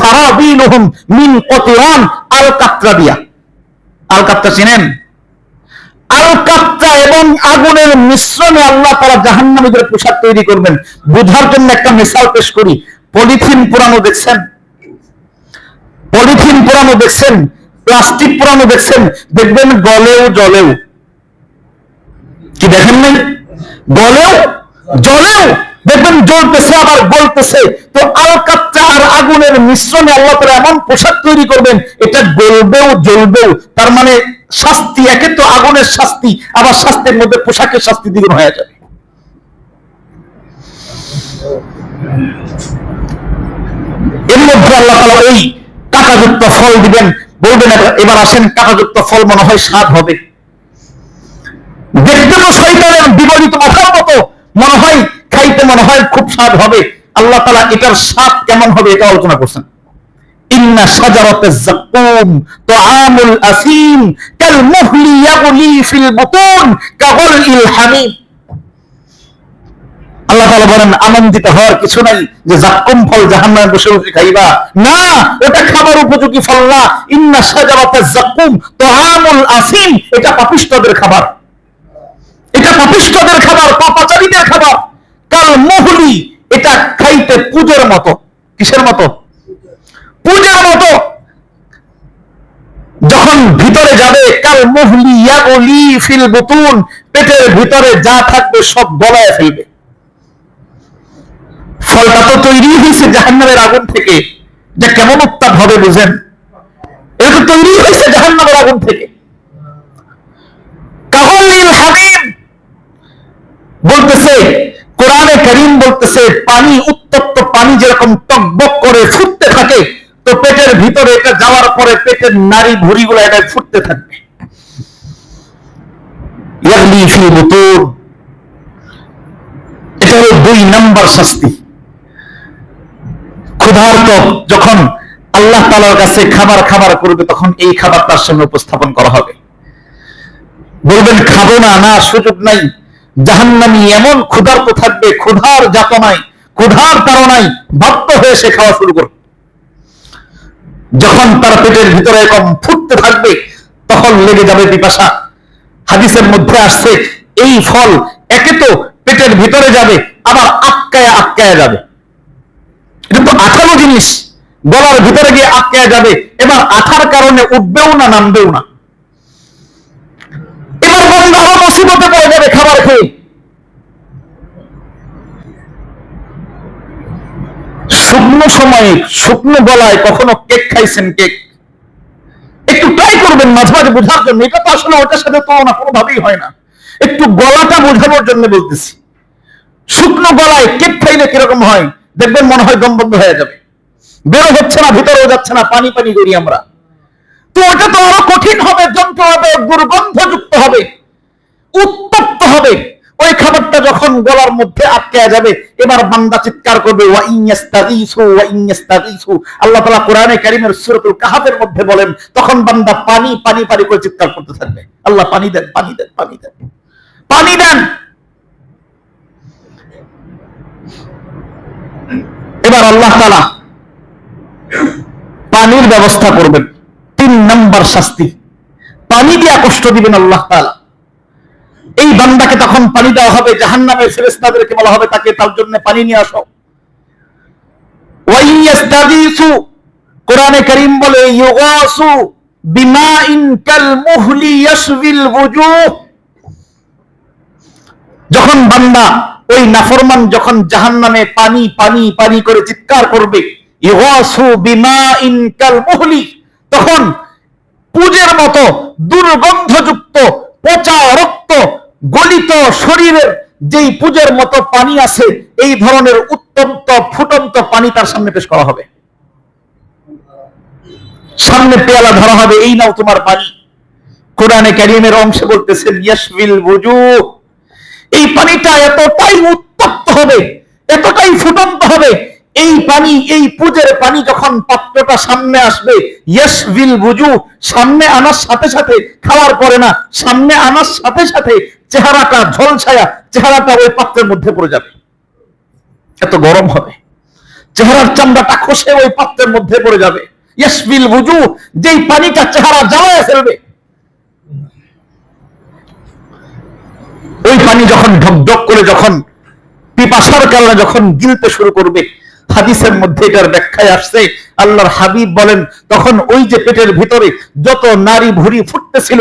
সারাবিলুহুম মিন কতরান, আল-কাতরা দিয়া। আল-কাতরা চিনেন? আল-কাতরা এবং আগুনের মিশ্রণে আল্লাহ তাআলা জাহান্নামীদের পোশাক তৈরি করবেন। বোঝার জন্য একটা মিসাল পেশ করি। পলিথিন পুরানো দেখছেন? পলিথিন পুরানো দেখছেন? প্লাস্টিক পুরানো দেখছেন? দেখবেন গলেও জলেও। কি দেখেন নাই? গলেও জলেও দেখবেন জ্বলতেছে আবার গলতেছে। তো আল-কাতরা আর আগুনের মিশ্রণে আল্লাহ তাআলা এমন পোশাক তৈরি করবেন, এটা গলবেও জ্বলবেও। তার মানে শাস্তি, একে তো আগুনের শাস্তি, আবার শাস্তির মধ্যে পোশাকের শাস্তি দ্বিগুণ হয়ে যাবে। এর মধ্যে আল্লাহ তাআলা ওই কাঁটাযুক্ত ফল দিবেন, বলবেন এবার আসেন, কাঁটাযুক্ত ফল মনে হয় স্বাদ হবে। দেখতে তো শয়তানের বিপরীত মাথার মতো, মনে হয় খাইতে মনে হয় খুব স্বাদ হবে। আল্লাহ তাআলা এটার স্বাদ কেমন হবে এটা আলোচনা করছেন। ইন্না শাজারাতাজ যাক্কুম তুআমুল আসিম কাল মুহলি ইয়াগলি ফিল বুতুন কাগলিল হামিম। আল্লাহ তাআলা বলেন আনন্দিত হওয়ার কিছু নাই যে যাক্কুম ফল জাহান্নামে বসে বসে খাইবা, না, ওটা খাবার উপযোগী ফল না। ইন্না শাজারাতাজ যাক্কুম তুআমুল আসিম, এটা পাপিষ্ঠদের খাবার, এটা পাপিষ্ঠদের খাবার, পাপাচারীদের খাবার। কাল মুহলি, এটা খাইতে পূজের মতো। কিসের মতো? পূজার মতো। যখন ভিতরে যাবে, কাল মুহলি ইয়াগলি ফিল বুতুন, পেটের ভিতরে যা থাকবে সব গলায় ফেলবে। ফলটা তো তৈরি হয়েছে জাহান্নামের আগুন থেকে, যে কেমন উত্তাপ হবে বুঝেন? এটা তো তৈরি হয়েছে জাহান্নামের আগুন থেকে। কাগলিল হামিম বলতেছে, কোরআনে কারীম বলতেছে পানি, উত্তপ্ত পানি যেরকম টকবক করে ফুটতে থাকে, তো পেটের ভিতরে এটা যাওয়ার পরে পেটের নারী ভুঁড়িগুলো এটা ফুটতে থাকবে। ইয়াগলি ফিল বুতুন, এটা হলো 2 নাম্বার শাস্তি। ক্ষুধার্ত যখন আল্লাহ তাআলার কাছে খাবার করবে, তখন এই খাবার তার সামনে উপস্থাপন করা হবে। বলবেন খাবো না, না, সুযোগ নাই। জাহান্নামী এমন ক্ষুধার্ত থাকবে, ক্ষুধার যাতনায়, ক্ষুধার তাড়নায় বাধ্য হয়ে সে খাওয়া শুরু করবে। যখন তার পেটের ভিতরে এরকম ফুটতে থাকবে, তখন লেগে যাবে পিপাসা। হাদিসের মধ্যে আসছে এই ফল একে তো পেটের ভিতরে যাবে, আবার আটকায়া যাবে। এটা তো আঠালো জিনিস, গলার ভিতরে গিয়ে আটকায়া যাবে। এবার আঠার কারণে উঠবেও না, নামবেও না। এবার বান্দা আরো মুসিবতে পড়ে যাবে খাবার খেয়ে। শুকনো সময়ে, শুকনো গলায় কখনো কেক খাইছেন? কেক একটু ট্রাই করবেন মাঝে মাঝে বোঝার জন্য। এটা তো আসলে ওটার সাথে তুলনা কোনোভাবেই হয় না। একটু গলাটা বোঝানোর জন্য বলতেছি। শুকনো গলায় কেক খাইলে কিরকম হয় দেখবেন, মনে হয় দম বন্ধ হয়ে যাবে, বেরো হচ্ছে না, ভিতরেও যাচ্ছে না, পানি পানি করি আমরা। তো ওটা তো আরো কঠিন হবে, যন্ত্র হবে, দুর্গন্ধযুক্ত হবে, উত্তপ্ত হবে। ওই খাবারটা যখন গলার মধ্যে আটকে যাবে, এবার বান্দা চিৎকার করবে, ওয়া ইন্নাস্তাগীসু ওয়া ইন্নাস্তাগীসু। আল্লাহ তাআলা কোরআনে কারীমের সূরাতুল কাহফের মধ্যে বলেন, তখন বান্দা পানি পানি পানি করে চিৎকার করতে থাকবে, আল্লাহ পানি দেন, পানি দেন, পানি দেন, পানি দেন। এবার আল্লাহ তাআলা পানির ব্যবস্থা করবেন। 3 নাম্বার শাস্তি, পানি দিয়ে কষ্ট দিবেন আল্লাহ তাআলা। এই বান্দাকে তখন পানি দেওয়া হবে, জাহান্নামের ফেরেশতাদেরকে বলা হবে তাকে তার জন্য পানি নিয়ে আসো। ওয়াইয়াস্তাগীসু, কোরআনে কারীম বলে ইউগাসু বিমাইন কাল মুহলি ইয়াশবিল ওয়ুজুহ। যখন বান্দা ওই নাফরমান যখন জাহান্নামে পানি পানি পানি করে চিৎকার করবে, ইউগাসু বিমাইন কাল মুহলি, তখন পূজের মতো দুর্গন্ধযুক্ত পচা রক্ত গলিত শরীরের যেই পূজের মতো পানি আছে, এই ধরনের উত্তপ্ত ফুটন্ত পানি তার সামনে পেশ করা হবে। সামনে পেয়ালা ধরা হবে, এই নাও তোমার পানি। কোরআনে কারীমের অংশে বলতেছেন ইয়াশবিল ওয়ুজুহ, এই পানিটা এতটাই উত্তপ্ত হবে, এতটাই ফুটন্ত হবে, এই পানি, এই পূজের পানি যখন পাত্রটা সামনে আসবে, ইয়াশবিল ওয়ুজুহ, সামনে আনার সাথে সাথে, খাওয়ার পরে না, সামনে আনার সাথে সাথে চেহারাটা ঝলসায়া, চেহারাটা ওই পাত্রের মধ্যে পড়ে যাবে, এত গরম হবে। চেহারার চামড়াটা খসে ওই পাত্রের মধ্যে পড়ে যাবে। ইয়াসবিল বুজু, যেই পানিটা চেহারা জ্বালায় ফেলবে, ওই পানি যখন ঢকঢক করে যখন পিপাসার কারণে যখন গিলতে শুরু করবে, হাদিসের মধ্যে এটার ব্যাখ্যায় আসছে, আল্লাহর হাবিব বলেন তখন ওই যে পেটের ভিতরে যত নারী ভুঁড়ি ফুটতেছিল,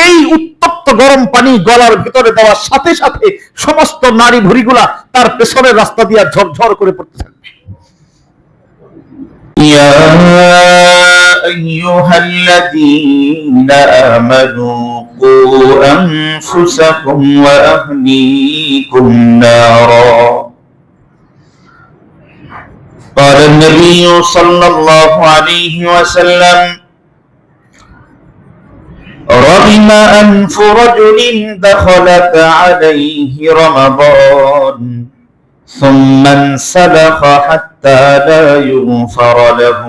এই উত্তপ্ত গরম পানি গলার ভিতরে দেওয়ার সাথে সাথে সমস্ত নারী ভুঁড়িগুলা তার পেছনের রাস্তা দিয়ে ঝরঝর করে পড়তে থাকবে। ইয়া আইয়ুহাল্লাযীনা আমানু কু আনফুসাকুম ওয়া আহলিকুম নারা। قال النبي صلى الله عليه وسلم: رغم أنف رجل دخلت عليه رمضان ثم انسلخ حتى لا يغفر له،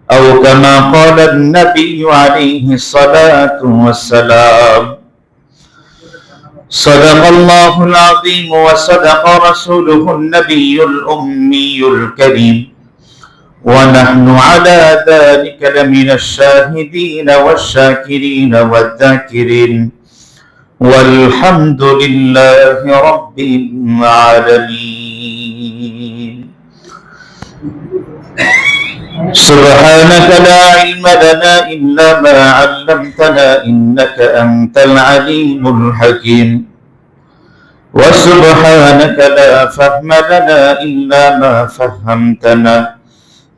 أو كما قال النبي عليه الصلاة والسلام. صدق الله العظيم وصدق رسوله النبي الأمي الكريم، ونحن على ذلك لمن الشاهدين والشاكرين والذاكرين، والحمد لله رب العالمين. سبحانك لا علم لنا إلا ما علمتنا إنك أنت العليم الحكيم، وسبحانك لا فهم لنا إلا ما فهمتنا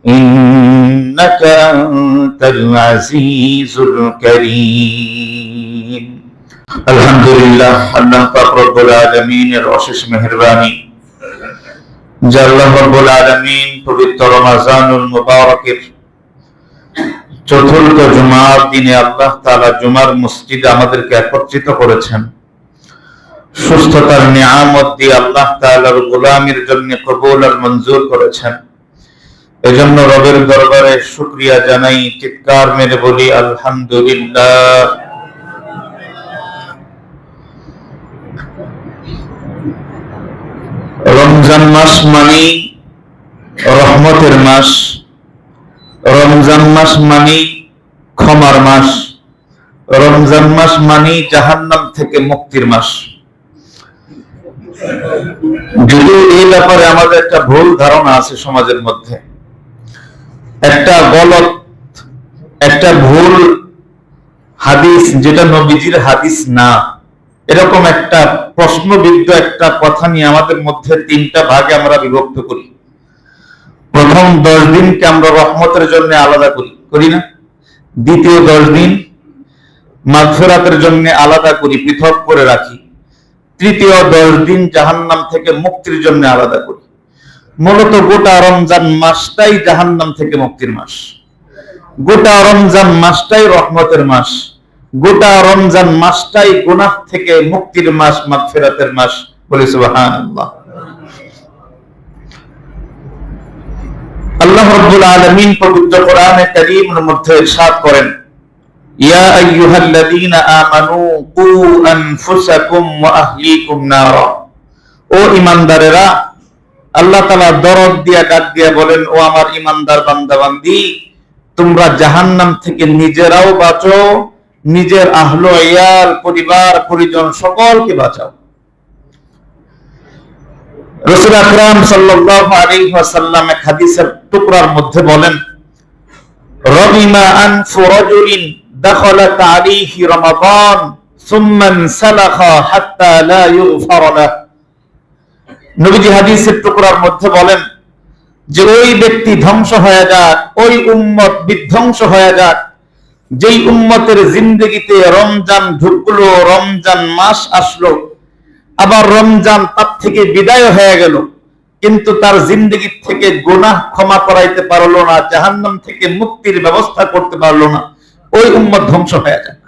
إنك أنت العزيز الكريم. الحمد لله আল্লাহ পাক রব্বুল আলামিনের অশেষ মেহেরবানি যে আল্লাহ রাব্বুল আলামিন পবিত্র রমজানুল মুবারকের চতুর্থ জুমার দিনে আল্লাহ তাআলা জুমার মসজিদে আমাদেরকে একত্রিত করেছেন। সুস্থতার নিয়ামত দিয়ে আল্লাহ তাআলার গোলামির জন্য কবুল আর মঞ্জুর করেছেন। এজন্য রবের দরবারে শুকরিয়া জানাই, চিৎকার মেরে বলি আলহামদুলিল্লাহ। রমজান মাস মানে রহমতের মাস, রমজান মাস মানে ক্ষমার মাস, রমজান মাস মানে জাহান্নাম থেকে মুক্তির মাস। যদিও এই ব্যাপারে আমাদের একটা ভুল ধারণা আছে সমাজের মধ্যে, একটা ভুল হাদিস যেটা নবীজির হাদিস না, এরকম একটা প্রশ্নবিদ্ধ একটা কথা নিয়ে আমাদের মধ্যে তিনটা ভাগে আমরা বিভক্ত করি। প্রথম 10 দিনকে আমরা রহমতের জন্য আলাদা করি না। দ্বিতীয় 10 দিন মাগফিরাতের জন্য আলাদা করি, পৃথক করে রাখি। তৃতীয় 10 দিন জাহান্নাম থেকে মুক্তির জন্য আলাদা করি। মূলত গোটা রমজান মাসটাই জাহান্নাম থেকে মুক্তির মাস, গোটা রমজান মাসটাই রহমতের মাস, গোটা রমজান মাসটাই গুনাহ থেকে মুক্তির মাস, মাগফিরাতের মাস। বলি সুবহানাল্লাহ। আল্লাহ রাব্বুল আলামিন পবিত্র কোরআনে কারীমের মধ্যে ইরশাদ করেন, ইয়া আইয়ুহাল্লাযীনা আমানু কু আনফুসাকুম ওয়া আহলিকুম নারা। ও ঈমানদারেরা, আল্লাহ তাআলা দরদ দিয়া ডাক দিয়া বলেন, ও আমার ঈমানদার বান্দা বান্দি, তোমরা জাহান্নাম থেকে নিজেরাও বাঁচো, নিজের আহলো ইয়াল, পরিবার পরিজন সকলকে বাঁচাও। রাসূল আকরাম সাল্লাল্লাহু আলাইহি ওয়াসাল্লাম এক হাদিসের টুকরার মধ্যে বলেন, রাবিমা আনফু রাজুলিন দাখালাত আলাইহি রমাদান সুম্মা ইনসালাখা হাত্তা লা ইউগফার লাহু। নবীজি হাদিসের টুকরার মধ্যে বলেন যে ওই ব্যক্তি ধ্বংস হয়ে যাক, ওই উম্মত বিধ্বংস হয়ে যাক যেই উম্মতের জিন্দেগিতে রমজান ঢুকলো, রমজান মাস আসলো, আবার রমজান তার থেকে বিদায় হয়ে গেল, কিন্তু তার জিন্দেগি থেকে গুনাহ ক্ষমা করাইতে পারলো না, জাহান্নাম থেকে মুক্তির ব্যবস্থা করতে পারলো না, ওই উম্মত ধ্বংস হয়ে যাক।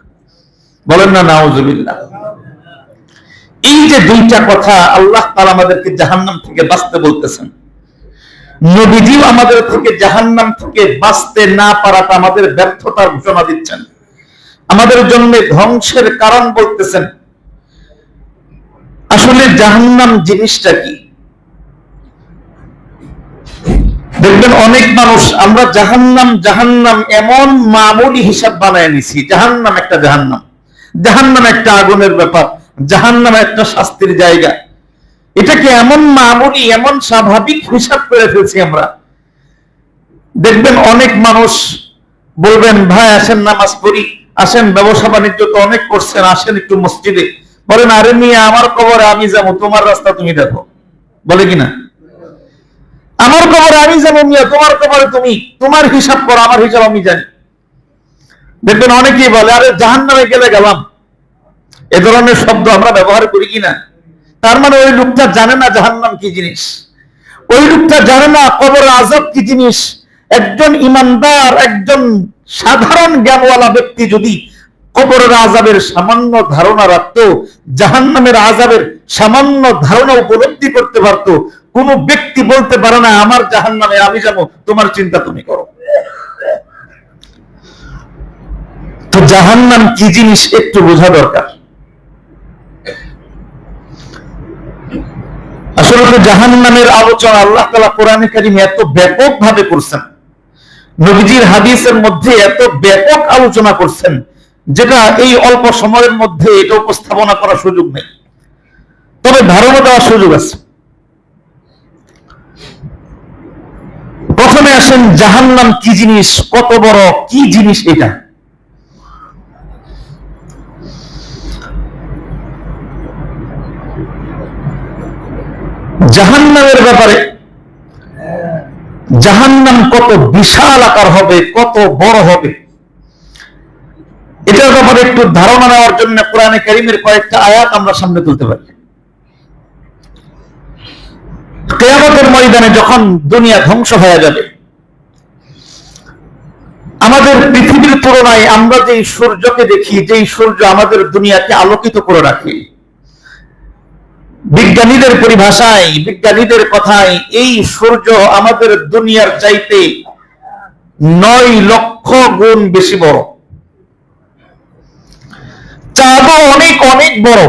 বলেন না নাউজুবিল্লাহ। এই যে দুইটা কথা আল্লাহ তাআলা আমাদেরকে জাহান্নাম থেকে বাঁচতে বলতেছেন, নবীজিও আমাদের থেকে জাহান্নাম থেকে বাঁচতে না পারাটা আমাদের ব্যর্থতার ঘোষণা দিচ্ছেন, আমাদের জন্য ধ্বংসের কারণ বলতেছেন। আসলে জাহান্নাম জিনিসটা কি? দেখবেন অনেক মানুষ আমরা জাহান্নাম জাহান্নাম এমন মামুলি হিসাব বানায় নিছি। জাহান্নাম একটা জাহান্নাম, জাহান্নাম একটা আগুনের ব্যাপার, জাহান্নাম একটা শাস্তির জায়গা, এটাকে এমন মামুলি এমন স্বাভাবিক হিসাব করে ফেলছি আমরা। দেখবেন অনেক মানুষ বলবেন ভাই আসেন নামাজ পড়ি, আসেন ব্যবসা বাণিজ্য তো অনেক করছেন, আসেন একটু মসজিদে। বলেন আরে মিয়া আমার কবরে আমি যাবো, তোমার রাস্তা তুমি দেখো, বলে কিনা? আমার কবরে আমি যাবো মিয়া, তোমার কবরে তুমি, তোমার হিসাব করো, আমার হিসাব আমি জানি। দেখবেন অনেকেই বলে আরে জাহান্নামে গেলে গেলাম, এ ধরনের শব্দ আমরা ব্যবহার করি কিনা। তার মানে ওই লোকটা জানে না জাহান্নাম কি জিনিস, ওই লোকটা জানে না কবর আযাব কি জিনিস। একজন ইমানদার, একজন সাধারণ জ্ঞানওয়ালা ব্যক্তি যদি কবরের আযাবের সামান্য ধারণা রাখতো, জাহান্নামের আযাবের সামান্য ধারণা উপলব্ধি করতে পারতো, কোন ব্যক্তি বলতে পারে না আমার জাহান্নামে আমি যাবো, তোমার চিন্তা তুমি করো। তো জাহান্নাম কি জিনিস একটু বোঝা দরকার। আসলে তো জাহান্নামের আলোচনা আল্লাহ তাআলা কোরআনে কারীমে এত ব্যাপক ভাবে করছেন, নবীজির হাদিসের মধ্যে এত ব্যাপক আলোচনা করছেন, যেটা এই অল্প সময়ের মধ্যে এটা উপস্থাপনা করার সুযোগ নেই, তবে ধারণা দেওয়ার সুযোগ আছে। প্রথমে আসেন জাহান্নাম কি জিনিস, কত বড় কি জিনিস এটা। জাহান্নামের ব্যাপারে, জাহান্নাম কত বিশাল আকার হবে, কত বড় হবে, এটার ব্যাপারে একটু ধারণা নেওয়ার জন্য কোরআনে কারীমের কয়েকটা আয়াত আমরা সামনে তুলতে পারি। কিয়ামতের ময়দানে যখন দুনিয়া ধ্বংস হয়ে যাবে, আমাদের পৃথিবীর তুলনায় আমরা যেই সূর্যকে দেখি, যেই সূর্য আমাদের দুনিয়াকে আলোকিত করে রাখে, বিজ্ঞানীদের পরিভাষায়, বিজ্ঞানীদের কথায় এই সূর্য আমাদের দুনিয়ার চাইতে 9 লক্ষ গুণ বেশি বড়। চাঁদও অনেক অনেক বড়।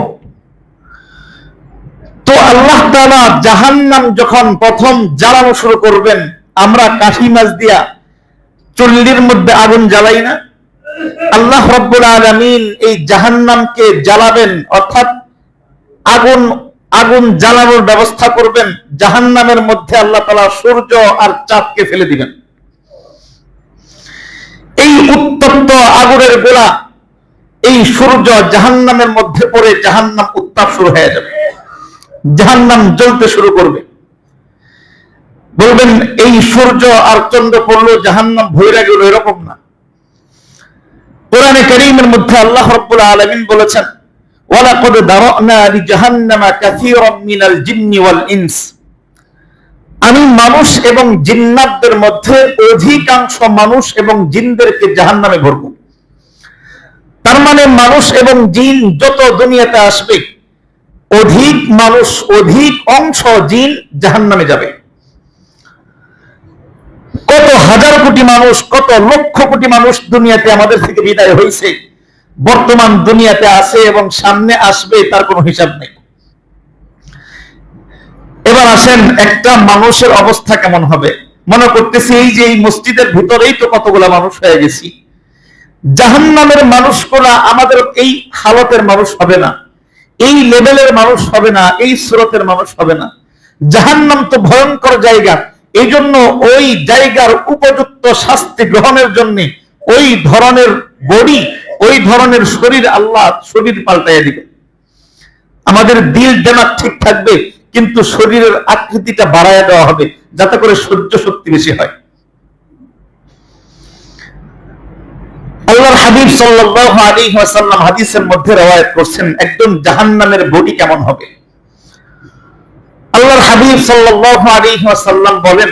তো আল্লাহ তাআলা জাহান্নাম যখন প্রথম জ্বালানো শুরু করবেন, আমরা কাঠি মাছ দিয়া চুল্লির মধ্যে আগুন জ্বালাই না, আল্লাহ রাব্বুল আলামিন এই জাহান্নামকে জ্বালাবেন, অর্থাৎ আগুন আগুন জ্বালানোর ব্যবস্থা করবেন। জাহান্নামের মধ্যে আল্লাহ তাআলা সূর্য আর চাঁদকে ফেলে দিবেন। এই উত্তপ্ত আগুনের গোলা, এই সূর্য জাহান্নামের মধ্যে পড়ে জাহান্নাম উত্তাপ শুরু হয়ে যাবে, জাহান্নাম জ্বলতে শুরু করবে। বলবেন এই সূর্য আর চন্দ্র পড়লো জাহান্নাম ভইরা গেল, এরকম না। কোরআনে কারীমের মধ্যে আল্লাহ রাব্বুল আলামিন বলেছেন ওয়ালাকাদ দারানা লিজাহান্নামা কাসীরাম মিনাল জিন্নি ওয়াল ইনস, আমি মানুষ এবং জিন্নাতদের মধ্যে অধিকাংশ মানুষ এবং জিনদেরকে জাহান্নামে ভরব। তার মানে মানুষ এবং জিন যত দুনিয়াতে আসবে, অধিক মানুষ, অধিক অংশ জিন জাহান্নামে যাবে। কত হাজার কোটি মানুষ, কত লক্ষ কোটি মানুষ দুনিয়াতে আমাদের থেকে বিদায় হয়েছে, বর্তমান দুনিয়াতে আছে এবং সামনে আসবে, তার কোনো হিসাব নেই। এবার আসেন একটা মানুষের অবস্থা কেমন হবে। মনে করতেছি এই যে এই মসজিদের ভিতরেই তো কতগুলা মানুষ হয়ে গেছি, জাহান্নামের মানুষগুলা আমাদের এই হালতের মানুষ হবে না, এই লেভেলের মানুষ হবে না, এই স্রোতের মানুষ হবে না। জাহান্নাম তো ভয়ঙ্কর জায়গা, এই জন্য ওই জায়গার উপযুক্ত শাস্তি গ্রহণের জন্য ওই ধরনের বডি, ওই ধরনের শরীর আল্লাহ শরীর পাল্টাইয়া দিবে। আমাদের দিল দেমাগ ঠিক থাকবে, কিন্তু শরীরের আকৃতিটা বাড়াইয়া দেওয়া হবে যাতে করে সহ্য শক্তি বেশি হয়। আল্লাহর হাবিব সাল্লাল্লাহু আলাইহি ওয়াসাল্লাম হাদিসের মধ্যে রওয়ায়াত করছেন একজন জাহান্নামের বডি কেমন হবে। আল্লাহর হাবিব সাল্লাল্লাহু আলাইহি ওয়াসাল্লাম বলেন,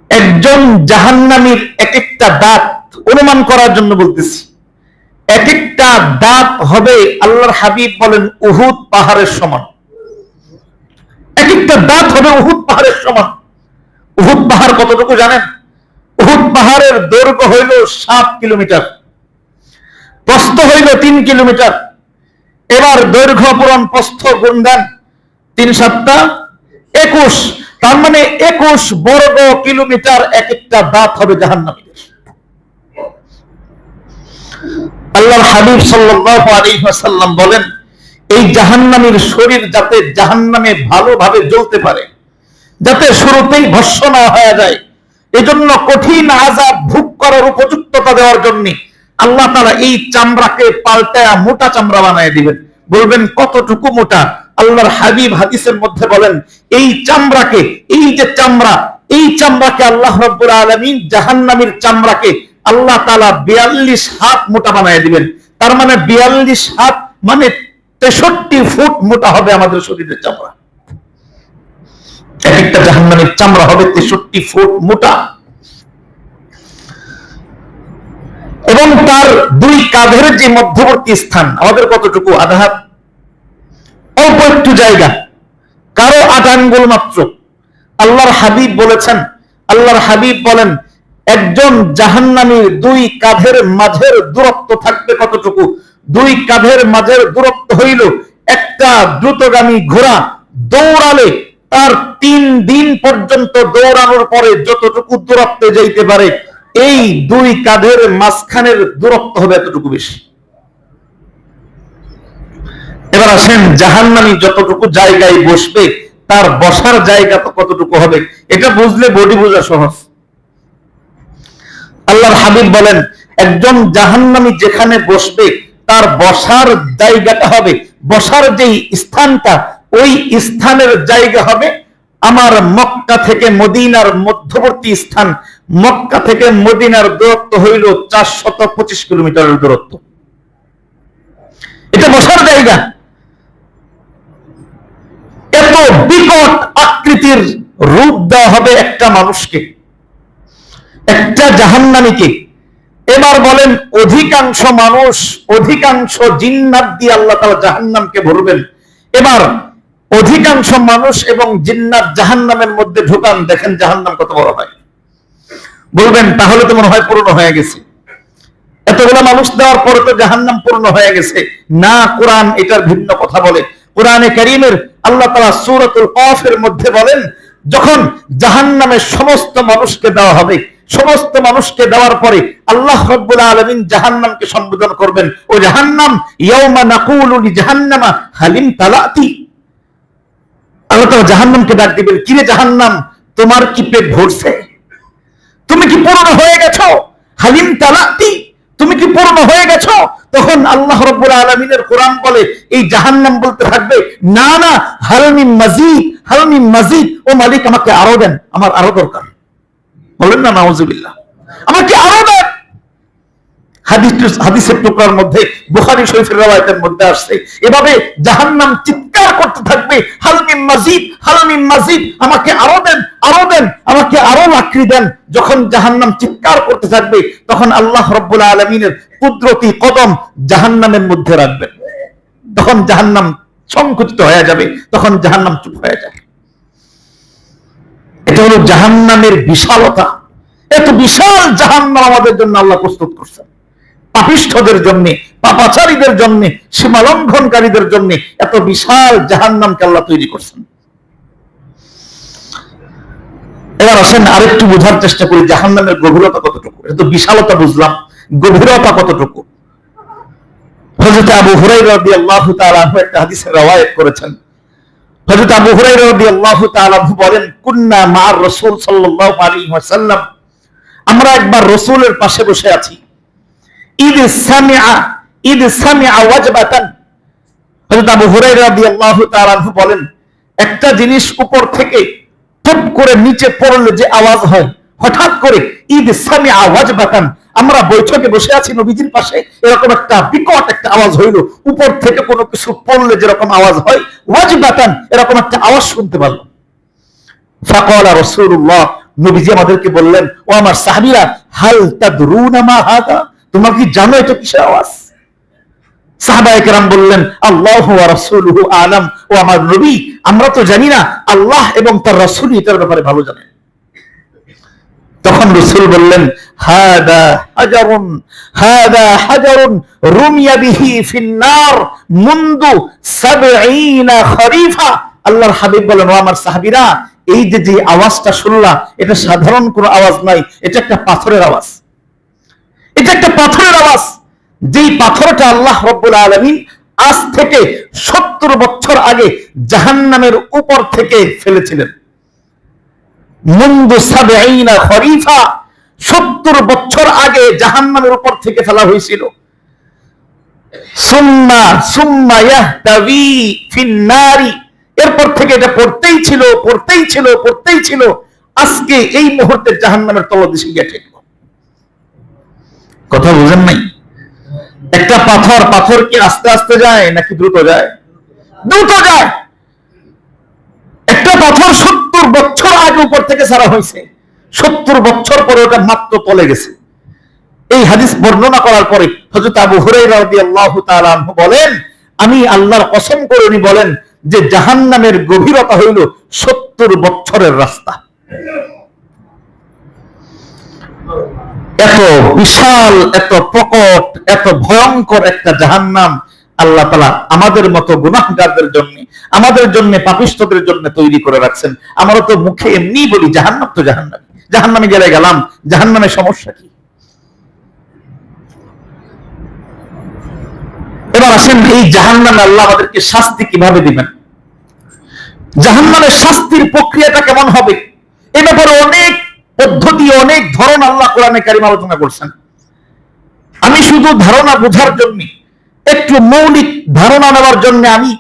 একজন জাহান্নামীর এক একটা দাঁত, অনুমান করার জন্য বলতেছি, এক একটা দাঁত হবে আল্লাহর হাবিব বলেন উহুদ পাহাড়ের সমান। এক একটা দাঁত হবে উহুদ পাহাড়ের সমান। উহুদ পাহাড় কতটুকু জানেন? উহুদ পাহাড়ের দৈর্ঘ্য হইল 7 কিলোমিটার, প্রস্থ হইল 3 কিলোমিটার। এবার দৈর্ঘ্য পূরণ প্রস্থ গুণ দেন, 3 × 7 = 21। তার মানে 21 বর্গ কিলোমিটার এক একটা দাঁত হবে জাহান্নামীদের। আল্লাহর হাবিব সাল্লাল্লাহু আলাইহি ওয়াসাল্লাম বলেন, এই জাহান্নামীর শরীর যাতে জাহান্নামে ভালোভাবে জ্বলতে পারে, যাতে শুরুতেই ভস্ম না হয়ে যায়, এজন্য কঠিন আযাব ভোগ করার উপযুক্ততা দেওয়ার জন্য আল্লাহ তাআলা এই চামড়াকে পাল্টায়া মোটা চামড়া বানিয়ে দিবেন। বলবেন কতটুকু মোটা? আল্লাহর হাবিব হাদিসের মধ্যে বলেন, এই চামড়াকে, এই যে চামড়া, এই চামড়াকে আল্লাহ রাব্বুল আলামিন জাহান্নামীর চামড়াকে আল্লাহ তাআলা 42 হাত মোটা বানিয়ে দিবেন। তার মানে 42 হাত মানে 63 ফুট মোটা হবে আমাদের শরীরের চামড়া। এক একটা জাহান্নামীর চামড়া হবে 63 ফুট মোটা। এবং তার দুই কাঁধের যে মধ্যবর্তী স্থান, আমাদের কতটুকু? আধা হাত, অল্প একটু জায়গা, কারো 8 আঙ্গুল মাত্র। আল্লাহর হাবিব বলেছেন, আল্লাহর হাবিব বলেন, একজন জাহান্নামীর দুই কাঁধের মাঝের দূরত্ব থাকবে কতটুকু? দুই কাঁধের মাঝের দূরত্ব হইল একটা দ্রুতগামী ঘোড়া দৌড়ালে তার 3 দিন পর্যন্ত দৌড়ানোর পরে যতটুকু দূরত্বে যাইতে পারে, এই দুই কাঁধের মাঝখানের দূরত্ব হবে এতটুকু বেশি। এবার আসেন, জাহান্নামী যতটুকু জায়গায় বসবে তার বসার জায়গা তো কতটুকু হবে? এটা বুঝলে বডি বোঝা সহজ। আল্লাহর হাবিব বলেন, একজন জাহান্নামী যেখানে বসবে তার বসার জায়গাটা হবে, বসার যেই স্থানটা, ওই স্থানের জায়গা হবে আমার মক্কা থেকে মদিনার মধ্যবর্তী স্থান। মক্কা থেকে মদিনার দূরত্ব হইল 425 কিলোমিটারের দূরত্ব। এটা বসার জায়গা। এত বিকট আকৃতির রূপ দেওয়া হবে একটা মানুষকে, একটা জাহান্নামীকে। এবার বলেন, অধিকাংশ মানুষ, অধিকাংশ জিন্নাত দিয়ে আল্লাহ তাআলা জাহান্নামকে ভরবেন। এবার অধিকাংশ মানুষ এবং জিন্নাত জাহান্নামের মধ্যে ঢোকান, দেখেন জাহান্নাম কত বড় হয়। বলবেন তাহলে তো মনে হয় পূর্ণ হয়ে গেছে, এতগুলো মানুষ দেওয়ার পরে তো জাহান্নাম পূর্ণ হয়ে গেছে। না, কোরআন এটার ভিন্ন কথা বলে। কোরআনে কারীমের আল্লাহ তাআলা সূরাতুল কাফের মধ্যে বলেন, যখন জাহান্নামের সমস্ত মানুষকে দেওয়া হবে, সমস্ত মানুষকে দেওয়ার পরে আল্লাহ রাব্বুল আলামিন জাহান্নামকে সম্বোধন করবেন, ও জাহান্নাম, ইয়াউমা নাকুলু লিজাহান্নামা হালিম তালাতি। আল্লাহ তাআলা জাহান্নামকে ডাক দিবেন, কি রে জাহান্নাম, তোমার কি পেট ভরছে? তুমি কি পূর্ণ হয়ে গেছো? হালিম তালাতি, তুমি কি পূর্ণ হয়ে গেছো? তখন আল্লাহ রাব্বুল আলামিনের কোরআন বলে, এই জাহান্নাম বলতে থাকবে, না না, হালমিন মাজিদ, হালমিন মাজিদ, ও মালিক আমাকে আরো দেন, আমার আরো দরকার। বলেন না নাউজুবিল্লাহ, আমাকে আরো দেন। হাদিসের টুকরার মধ্যে, বুখারী শরীফের riwayat-এর মধ্যে আসছে, এভাবে জাহান্নাম চিৎকার করতে থাকবে, হালমিন মাজিদ, হালমিন মাজিদ, আমাকে আরো দেন, আরো দেন, আমাকে আরো লাকড়ি দেন। যখন জাহান্নাম চিৎকার করতে থাকবে, তখন আল্লাহ রাব্বুল আলামিনের কুদরতি কদম জাহান্নামের মধ্যে রাখবেন। তখন জাহান্নাম সংকুচিত হয়ে যাবে, তখন জাহান্নাম চুপ হয়ে যাবে। এটা হলো জাহান্নামের বিশালতা। এত বিশাল জাহান্নাম আমাদের জন্য আল্লাহ প্রস্তুত করছেন, পাপিষ্ঠদের জন্য, পাপাচারীদের জন্য, সীমালঙ্ঘনকারীদের জন্য এত বিশাল জাহান্নামকে আল্লাহ তৈরি করছেন। এবার আসেন আরেকটু বোঝার চেষ্টা করি জাহান্নামের গভীরতা কতটুকু। এটা তো বিশালতা বুঝলাম, গভীরতা কতটুকু? হযরত আবু হুরায়রা রাদিয়াল্লাহু তাআলা আনহু একটা হাদিসে riwayat করেছেন। হযরত আবু হুরায়রা রাদিয়াল্লাহু তাআলা আনহু বলেন, কুন্না মা'আর রাসূল সাল্লাল্লাহু আলাইহি ওয়াসাল্লাম, আমরা একবার রাসূলের পাশে বসে আছি। ইদ সামিআ ওয়াজবাতান, হযরত আবু হুরায়রা রাদিয়াল্লাহু তাআলা আনহু বলেন, একটা জিনিস উপর থেকে টপ করে নিচে পড়লে যে আওয়াজ হয়, হঠাৎ করে ইদ সামিআ ওয়াজবাতান, আমরা বৈঠকে বসে আছি নবীজির পাশে, এরকম একটা বিকট একটা আওয়াজ হইল, উপর থেকে কোনো কিছু পড়লে যেরকম আওয়াজ হয়, ওয়াজবাতান, এরকম একটা আওয়াজ শুনতে পারলাম। ফাকালা রাসূলুল্লাহ, নবীজি আমাদেরকে বললেন, ও আমার সাহাবীরা, হাল তাদরুনা মা হাদা, তোমরা কি জানো এটা কিসের আওয়াজ? সাহাবায়ে কেরাম বললেন, আল্লাহু ওয়া রাসূলুহু আলাম, ও আমার নবী, আমরা তো জানি না, আল্লাহ এবং তার রাসূল এটার ব্যাপারে ভালো জানেন। তখন রাসূল বললেন, হাদা হাজারুন রুমিয়া বিহি ফিন নার মুনদু 70 খরিফা। আল্লাহর হাবিব বলেন, ও আমার সাহাবীরা, এই যে যে আওয়াজটা শুনলা, এটা সাধারণ কোনো আওয়াজ নাই, এটা একটা পাথরের আওয়াজ। এটা একটা পাথরের আওয়াজ, যেই পাথরটা আল্লাহ রাব্বুল আলামিন আজ থেকে 70 বছর আগে জাহান্নামের উপর থেকে ফেলেছিলেন। মুনযু 70 খরিফা, 70 বছর আগে জাহান্নামের উপর থেকে ফেলা হয়েছিল। সুম্মা ইয়াহতাবি ফিন্নারি, এরপর থেকে এটা পড়তেই ছিল। আজকে এই মুহূর্তে জাহান্নামের তলদেশে গিয়ে ঠেকলো। কথা বুঝেন নাই? একটা পাথর কি আস্তে আস্তে যায় নাকি দ্রুত যায়? দ্রুত যায়। একটা পাথর 70 বছর আগে উপর থেকে ছাড়া হয়েছে, 70 বছর পরে ওটা মাত্র তলে গেছে। এই হাদিস বর্ণনা করার পরে হযরত আবু হুরায়রা রাদিয়াল্লাহু তাআলা আনহু বলেন, আমি আল্লাহর কসম করে উনি বলেন যে জাহান্নামের গভীরতা হইল 70 বছরের রাস্তা। এত বিশাল, এত প্রকট, এত ভয়ঙ্কর একটা জাহান্নাম আল্লাহ তাআলা আমাদের মতো গুনাহগারদের জন্য, আমাদের জন্য, পাপিষ্ঠদের জন্য তৈরি করে রাখছেন। আমরা তো মুখে এমনি বলি জাহান্নাম তো জাহান্নাম, জাহান্নামে গেলাম, জাহান্নামের সমস্যা কি? এবার আসেন, এই জাহান্নামে আল্লাহ আমাদেরকে শাস্তি কিভাবে দিবেন, জাহান্নামের শাস্তির প্রক্রিয়াটা কেমন হবে, এ ব্যাপারে অনেক পদ্ধতি, অনেক ধরন আল্লাহ কোরআনে কারীমে আলোচনা করছেন। আমি শুধু ধারণা বোঝার জন্য, একটু মৌলিক ধারণা নেওয়ার জন্য আমি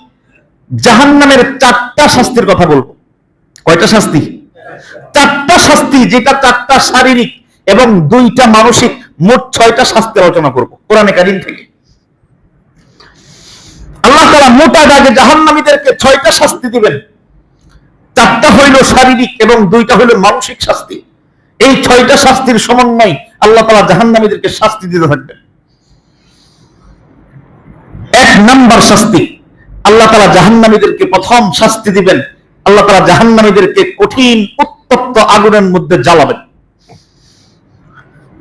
জাহান্নামের 4টা শাস্তির কথা বলবো। কয়টা শাস্তি? 4টা শাস্তি, যেটা 4টা শারীরিক এবং 2টা মানসিক, মোট 6টা শাস্তি আলোচনা করব কোরআনে কারীম থেকে। আল্লাহ তাআলা মোটা দাগে জাহান্নামীদেরকে 6টা শাস্তি দিবেন। 4টা হইল শারীরিক এবং 2টা হইল মানসিক শাস্তি। এই 6টা শাস্তির সমন্বয় আল্লাহ তাআলা জাহান্নামীদেরকে শাস্তি দিতে থাকবেন। 1 নাম্বার শাস্তি, আল্লাহ তাআলা জাহান্নামীদেরকে প্রথম শাস্তি দিবেন, আল্লাহ তাআলা জাহান্নামীদেরকে কঠিন উত্তপ্ত আগুনের মধ্যে জ্বালাবেন।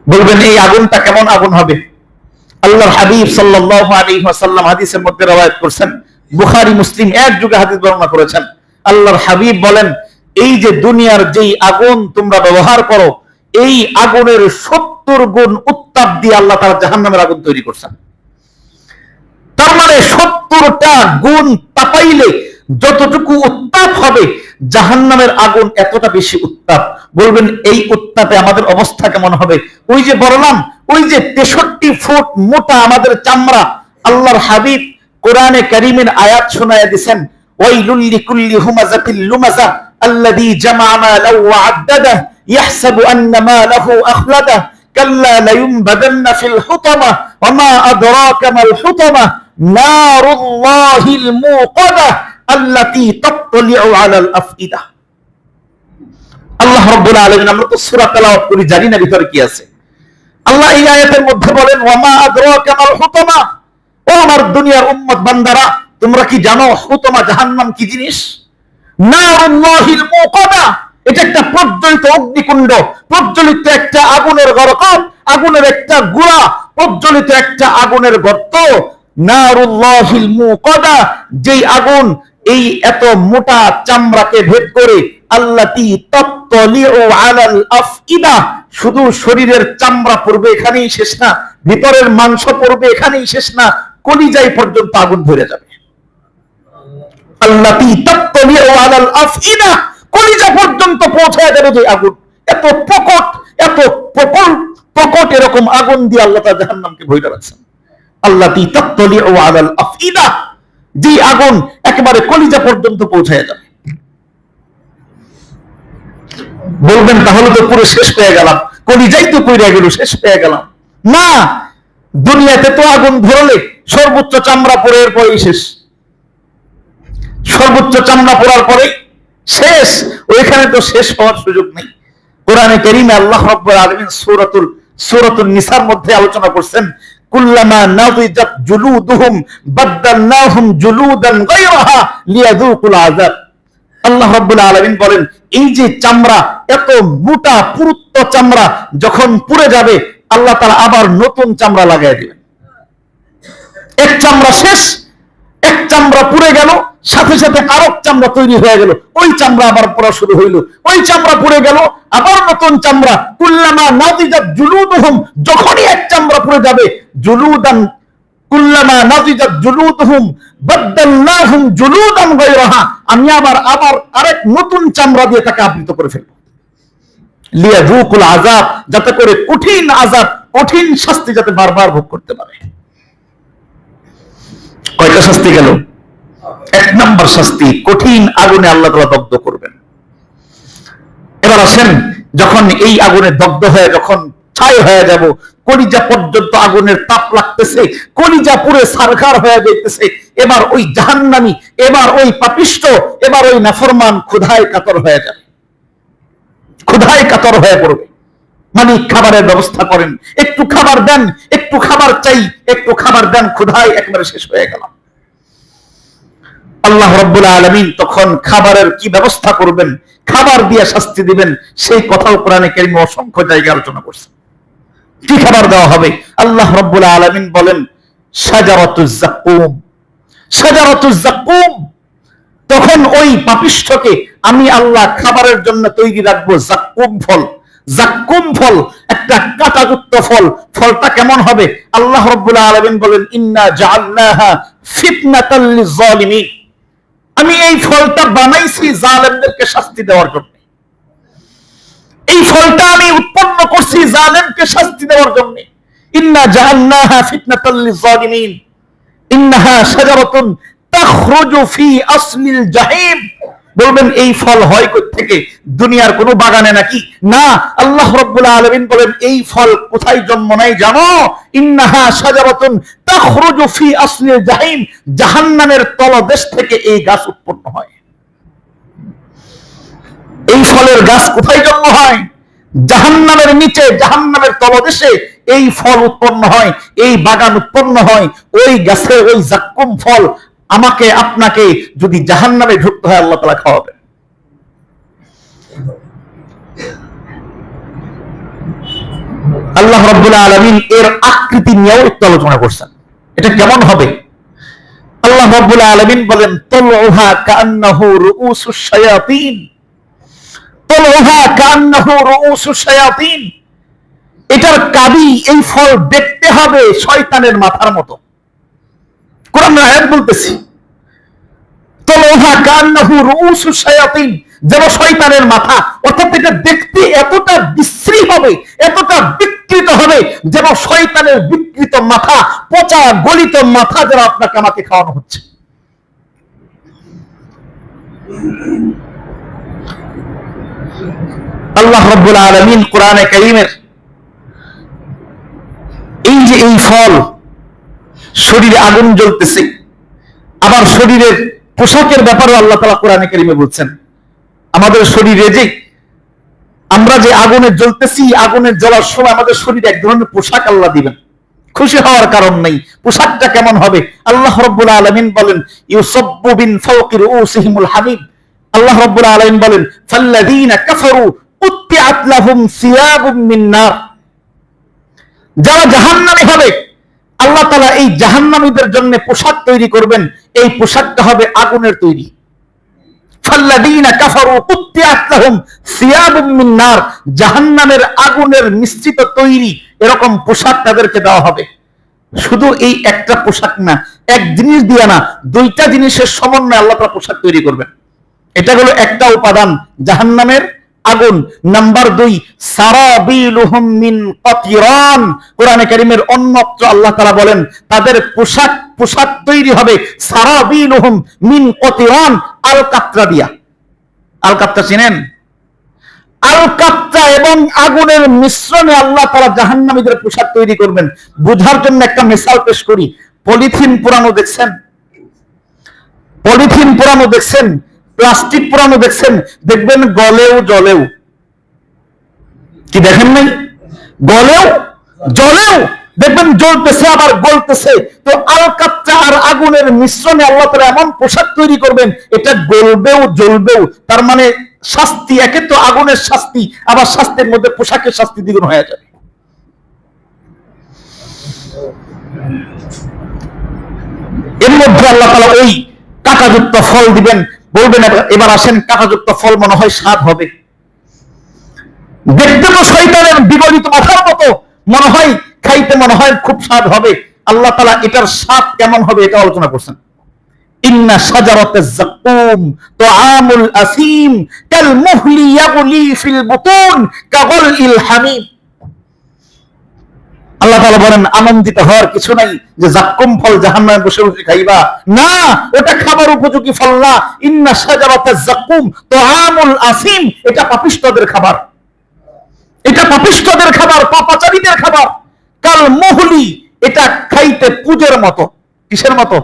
বলবেন এই আগুনটা কেমন আগুন হবে? আল্লাহর হাবিব সাল্লাল্লাহু আলাইহি ওয়াসাল্লাম হাদিসের মধ্যে রওয়ায়াত করেছেন, বুখারী মুসলিম এক যুগে হাদিস বর্ণনা করেছেন। আল্লাহর হাবিব বলেন, এই যে দুনিয়ার যেই আগুন তোমরা ব্যবহার করো, এই আগুনের 70 গুণ উত্তাপ দিয়ে আল্লাহ তাআলা জাহান্নামের আগুন তৈরি করছেন। তার মানে 70টা গুণ তাপাইলে যতটুকু উত্তাপ হবে, জাহান্নামের আগুন এতটা বেশি উত্তাপ। বলবেন এই উত্তাপে আমাদের অবস্থা কেমন হবে? ওই যে বললাম, ওই যে 63 ফুট মোটা আমাদের চামড়া, আল্লাহর হাবিব কোরআনে কারীমের আয়াত শোনায়া দিবেন, ওয়াইলুল লিকুল্লি হুমাযাতিল লুমাযা আল্লাযী জামা'a মালাহু ওয়া আদ্দাদা ইয়াহসাবু আন্না মালাহু আখলাদা কাল্লা লায়ুনবাদান্না ফিল হুতামা ওয়া মা আদরাকা মাল হুতামা নারুল্লাহিল মুকাদা আল্লাতী তাত্তালিউ আলাল আফইদা। আল্লাহ রাব্বুল আলামিন, আমরা তো সূরা তেলাওয়াত করি, জানি না ভিতরে কি আছে। আল্লাহ এই আয়াতের মধ্যে বলেন, ওয়া মা আদরাকা মাল হুতামা, ও আমার দুনিয়ার উম্মত বান্দারা, তোমরা কি জানো হুতামা জাহান্নাম কি জিনিস? নারুল্লাহিল মুকাদা, এটা একটা প্রজ্বলিত অগ্নিকুণ্ড, প্রজ্বলিত একটা আগুনের গরকাম, আগুনের একটা গুড়া, প্রজ্বলিত একটা আগুনের গর্ত। নারুল্লাহিল মুকাদা, যেই আগুন এই এত মোটা চামড়াকে ভেদ করে, আল্লাতী তাত্তালিউ আলাল আফইদা, শুধু শরীরের চামড়া পড়বে এখানেই শেষ না, ভিতরের মাংস পড়বে এখানেই শেষ না, কলিজায় পর্যন্ত আগুন ধরে যাবে। আল্লাতী তাত্তালিউ আলাল আফইদা, কলিজা পর্যন্ত পৌঁছায় যাবে যে আগুন। এত প্রকট, এত প্রকট এরকম আগুন দিয়ে আল্লাহ তাআলা জাহান্নামকে ভরে রাখছেন। আল্লাতী তাত্তালিউ আলাল আফইদা, যে আগুন একেবারে কলিজা পর্যন্ত পৌঁছায় যাবে। বলবেন তাহলে তো পুরো শেষ হয়ে গেলাম, কলিজাই তো পড়ে গেল, শেষ হয়ে গেলাম। না, দুনিয়াতে তো আগুন ধরলে সর্বোচ্চ চামড়া পড়ে এরপরেই শেষ, সর্বোচ্চ চামড়া পড়ার পরে শেষ, ওইখানে তো শেষ হওয়ার সুযোগ নেই। কোরআনে কারীমে আল্লাহ রাব্বুল আলামিন সূরাতুন নিসার মধ্যে আলোচনা করছেন, কুল্লামা নাযিজাত জুলুদুহুম বাদদালনাহুম জুলুদান গায়রাহা লিয়াযুকুল আযাব। আল্লাহ রাব্বুল আলামিন বলেন, এই যে চামড়া, এত মোটা পুরুত্ব চামড়া যখন পুড়ে যাবে, আল্লাহ তাআলা আবার নতুন চামড়া লাগায় দিবেন। এক চামড়া শেষ, এক চামড়া পুড়ে গেল, সাথে সাথে আরেক চামড়া তৈরি হয়ে গেল, ওই চামড়া আবার পড়া শুরু হইল। ওই চামড়া পুড়ে গেল, আবার নতুন চামড়া। কুল্লামা নাদিজাত জুলুদুহুম, যখনই এক চামড়া পুড়ে যাবে, জুলুদান কুল্লামা নাদিজাত জুলুদুহুম বাদদালনাহুম জুলুদান গায়রাহা, আমি আবার আরেক নতুন চামড়া দিয়ে তাকে আবৃত করে ফেলব। লিয়াযুকুল আযাব, যাতে করে কঠিন আযাব, কঠিন শাস্তি যাতে বারবার ভোগ করতে পারে। কয়টা শাস্তি গেল? এক নাম্বার শাস্তি, কঠিন আগুনে আল্লাহ তাআলা দগ্ধ করবেন। এবার আসেন, যখন এই আগুনে দগ্ধ হয়ে যখন ছাই হয়ে যাব, কলিজা পর্যন্ত আগুনের তাপ লাগতেছে, কলিজা পুরে ছারখার হয়ে যাইতেছে, এবার ওই জাহান্নামী, এবার ওই পাপিষ্ঠ, এবার ওই নাফরমান ক্ষুধায় কাতর হয়ে যাবে, ক্ষুধায় কাতর হয়ে পড়বে। মানে খাবারের ব্যবস্থা করেন, একটু খাবার দেন, একটু খাবার চাই, একটু খাবার দেন, ক্ষুধায় একবারে শেষ হয়ে গেল। আল্লাহ রাব্বুল আলামিন তখন খাবারের কি ব্যবস্থা করবেন, খাবার দিয়ে শাস্তি দিবেন, সেই কথাও কোরআনে কারীমে অসংখ্য জায়গায় আলোচনা করছে। কি খাবার দেওয়া হবে? আল্লাহ রাব্বুল আলামিন বলেন শাজারাতুজ যাক্কুম, শাজারাতুজ যাক্কুম। তখন ওই পাপিষ্ঠকে আমি আল্লাহ খাবারের জন্য তৈরি রাখবো যাক্কুম ফল। যাক্কুম ফল একটা কাঁটাযুক্ত ফল। ফলটা কেমন হবে? আল্লাহ রাব্বুল আলামিন বলেন ইন্না জাআলনাহা ফিতনাতাল লিয-যালিমিন, আমি এই ফলটা বানাইছি জালেমদেরকে শাস্তি দেওয়ার জন্য। এই ফলটা আমি উৎপন্ন করছি জালেমকে শাস্তি দেওয়ার জন্য। ইন্না জাআলনাহা ফিতনাতাল লিয-যালিমিন ইন্নাহা শাজারাতুন তাখরুজু ফি আসলিল জাহিম। বলবেন এই ফল হয় কই থেকে? দুনিয়ার কোন বাগানে নাকি? না, আল্লাহ রাব্বুল আলামিন বলেন এই ফল কোথায় জন্ম নেয় জানো? ইন্নাহা শাজারাতুন তাখরুজু ফি আসলিল জাহিম, জাহান্নামের তলদেশ থেকে এই গাছ উৎপন্ন হয়। এই ফলের গাছ কোথায় জন্ম হয়? জাহান্নামের নিচে, জাহান্নামের তলদেশে এই ফল উৎপন্ন হয়, এই বাগান উৎপন্ন হয়। ওই গাছে ওই যাক্কুম ফল আমাকে আপনাকে যদি জাহান্নামে ঢুকতে হয়, আল্লাহ তাআলা খাওয়াবেন। আল্লাহ রাব্বুল আলামিন এর আকৃতি নিয়েও একটু আলোচনা করছেন, এটা কেমন হবে। আল্লাহ রাব্বুল আলামিন বলেন তালউহা কান্নাহু রুউসুশ শায়াতিন, তালউহা কান্নাহু রুউসুশ শায়াতিন। এটার কাবি, এই ফল দেখতে হবে শয়তানের মাথার মতো। কোরআন আয়াত বলতেছি তালউহা কান্নাহু রুউসুশ শায়াতিন, যেন শয়তানের মাথা। অর্থাৎ এটা দেখতে এতটা বিশ্রী হবে, এতটা বিকৃত হবে, যেন শয়তানের বিকৃত মাথা, পচা গলিত মাথা যেন আপনাকে আমাকে খাওয়ানো হচ্ছে। আল্লাহ রাব্বুল আলামিন কোরআনে কারীমের এই যে এই ফল, শরীরে আগুন জ্বলতেছে, আবার শরীরের পোশাকের ব্যাপারেও আল্লাহ তাআলা কোরআনে কারীমে বলছেন। আমাদের শরীরে যে আমরা যে আগুনে জ্বলতেছি, আগুনে জ্বলার সময় আমাদের শরীরে এক ধরনের পোশাক আল্লাহ দিবেন। খুশি হওয়ার কারণ নেই। পোশাকটা কেমন হবে? আল্লাহ রাব্বুল আলামিন বলেন ইউসাব্বু বিন ফাওকি রুউসিহিমুল হামিম। আল্লাহ রাব্বুল আলামিন বলেন ফাল্লাযীনা কাফারু কুত্তিআত লাহুম সিয়াবুম মিন নার। যারা জাহান্নামী হবে, আল্লাহ তাআলা এই জাহান্নামীদের জন্য পোশাক তৈরি করবেন। এই পোশাকটা হবে আগুনের তৈরি। ফাল্লাযীনা কাফারু কুত্তিআত লাহুম সিয়াবুম মিন নার, জাহান্নামের আগুনের মিশ্রিত তৈরি এরকম পোশাক তাদেরকে দেওয়া হবে। শুধু এই একটা পোশাক না, এক জিনিস দিয়ে না, দুইটা জিনিসের সমন্বয়ে আল্লাহ তাআলা পোশাক তৈরি করবেন। এটা হলো একটা উপাদান জাহান্নামের আগুন। নাম্বার 2 সারাবিলুহুম মিন কাতিরান। কোরআনে কারীমের অন্যত্র আল্লাহ তাআলা বলেন তাদের পোশাক তৈরি হবে সারাবিলুহুম মিন কাতিরান, আলকাত্রা দিয়া। আলকাত্রা চিনেন? আলকাত্রা এবং আগুনের মিশ্রণে আল্লাহ তাআলা জাহান্নামীদের পোশাক তৈরি করবেন। বুঝার জন্য একটা মিসাল পেশ করি। পলিথিন পুরানো দেখছেন? পলিথিন পুরানো দেখছেন? প্লাস্টিক পুরানো দেখছেন? দেখবেন গলেও জলেও। কি দেখেন নাই? গলেও জলেও দেখবেন জ্বলতেছে আবার গলতেছে। তো আলকাত্রা আর আগুনের মিশ্রণে আল্লাহ তাআলা এমন পোশাক তৈরি করবেন, এটা গলবেও জ্বলবেও। তার মানে শাস্তি, একে তো আগুনের শাস্তি, আবার শাস্তির মধ্যে পোশাকের শাস্তি দ্বিগুণ হয়ে যাবে। এর মধ্যে আল্লাহ তাআলা ওই কাঁটাযুক্ত ফল দিবেন, বলবেন এবার আসেন, কাঁটাযুক্ত ফল মনে হয় স্বাদ হবে। দেখতে তো শয়তানের বিগলিত মাথার মতো, মনে হয় খাইতে মনে হয় খুব স্বাদ হবে। আল্লাহ তাআলা এটার স্বাদ কেমন হবে এটা আলোচনা করছেন। ইন্না শাজারাতাজ যাকুম তুআমুল আসিম কাল মুহলি ইয়াগলি ফিল বুতুন কাগলিল হামিম। আল্লাহ তাআলা বলেন আনন্দিত হওয়ার কিছু নাই যে যাক্কুম ফল জাহান্নামে বসে বসে খাইবা, না, ওটা খাবার উপযোগী ফল না। ইন্না শাজারাতাজ যাকুম তুআমুল আসিম, এটা পাপিষ্ঠদের খাবার, এটা পাপিষ্ঠদের খাবার, পাপাচারীদের খাবার। কাল মুহলি, এটা খাইতে পুজের মতো। কিসের মতো?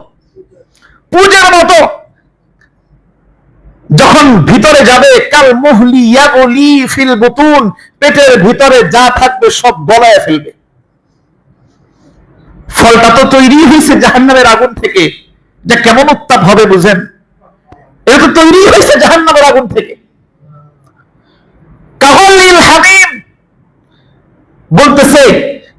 পুজের মতো। যখন ভিতরে যাবে, কাল মুহলি ইয়াগলি ফিল বুতুন, পেটের ভিতরে যা থাকবে সব গলায় ফেলবে। ফলটা তো তৈরি হয়েছে জাহান্নামের আগুন থেকে, যা কেমন উত্তাপ হবে বুঝেন? এটা তো তৈরি হয়েছে জাহান্নামের আগুন থেকে। কাগলিল হামিম বলতেছে,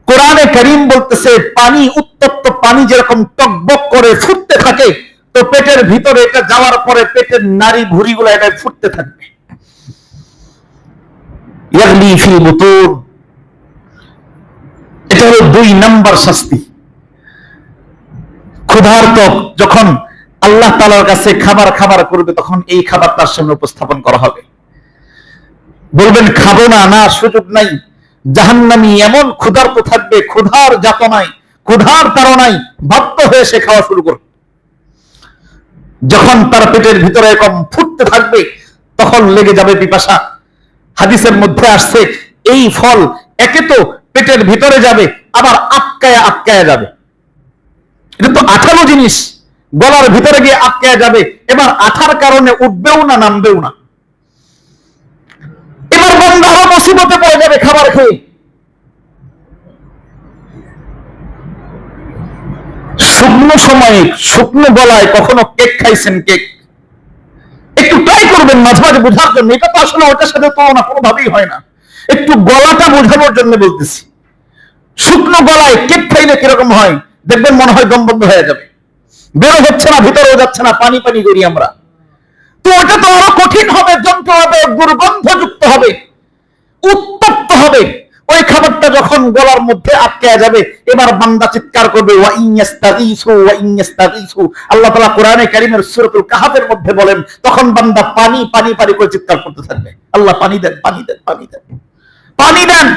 কোরআনে কারীম বলতেছে পানি, উত্তপ্ত পানি যেরকম টকবক করে ফুটতে থাকে, তো পেটের ভিতরে এটা যাওয়ার পরে পেটের নারী ভুঁড়িগুলো এটা ফুটতে থাকবে। ইয়াগলি ফিল বুতুন, এটা হলো 2 নাম্বার শাস্তি। ক্ষুধার্ত যখন আল্লাহ তাআলার কাছে খাবার করবে, তখন এই খাবার তার সামনে উপস্থাপন করা হবে। বলবেন খাবো না, না, সুযোগ নাই। জাহান্নামী এমন ক্ষুধার্ত থাকবে, ক্ষুধার যাতনায়, ক্ষুধার তাড়নায় বাধ্য হয়ে সে খাওয়া শুরু করবে। যখন তার পেটের ভিতরে এরকম ফুটতে থাকবে, তখন লেগে যাবে পিপাসা। হাদিসের মধ্যে আসছে এই ফল একে তো পেটের ভিতরে যাবে, আবার আটকায়া যাবে। এটা তো আঠালো জিনিস, গলার ভিতরে গিয়ে আটকায়া যাবে। এবার আঠার কারণে উঠবেও না, নামবেও না। এবার বান্দা আরো মুসিবতে পড়ে যাবে খাবার খেয়ে। শুকনো সময়ে, শুকনো গলায় কখনো কেক খাইছেন? কেক একটু ট্রাই করবেন মাঝে মাঝে বোঝার জন্য। এটা তো আসলে ওটার সাথে তুলনা কোনোভাবেই হয় না। একটু গলাটা বোঝানোর জন্য বলতেছি। শুকনো গলায় কেক খাইলে কিরকম হয় দেখবেন, মনে হয় দম বন্ধ হয়ে যাবে, বেরো হচ্ছে না, ভিতরেও যাচ্ছে না, পানি পানি করি আমরা। তো ওটা তো আরো কঠিন হবে, যন্ত্র হবে, দুর্গন্ধযুক্ত হবে, উত্তপ্ত হবে। ওই খাবারটা যখন গলার মধ্যে আটকে যাবে, এবার বান্দা চিৎকার করবে, ওয়া ইন্নাস্তাগীসু ওয়া ইন্নাস্তাগীসু। আল্লাহ তাআলা কোরআনে কারীমের সূরাতুল কাহফের মধ্যে বলেন, তখন বান্দা পানি পানি পানি করে চিৎকার করতে থাকবে, আল্লাহ পানি দেন, পানি দেন, পানি দেন, পানি দেন।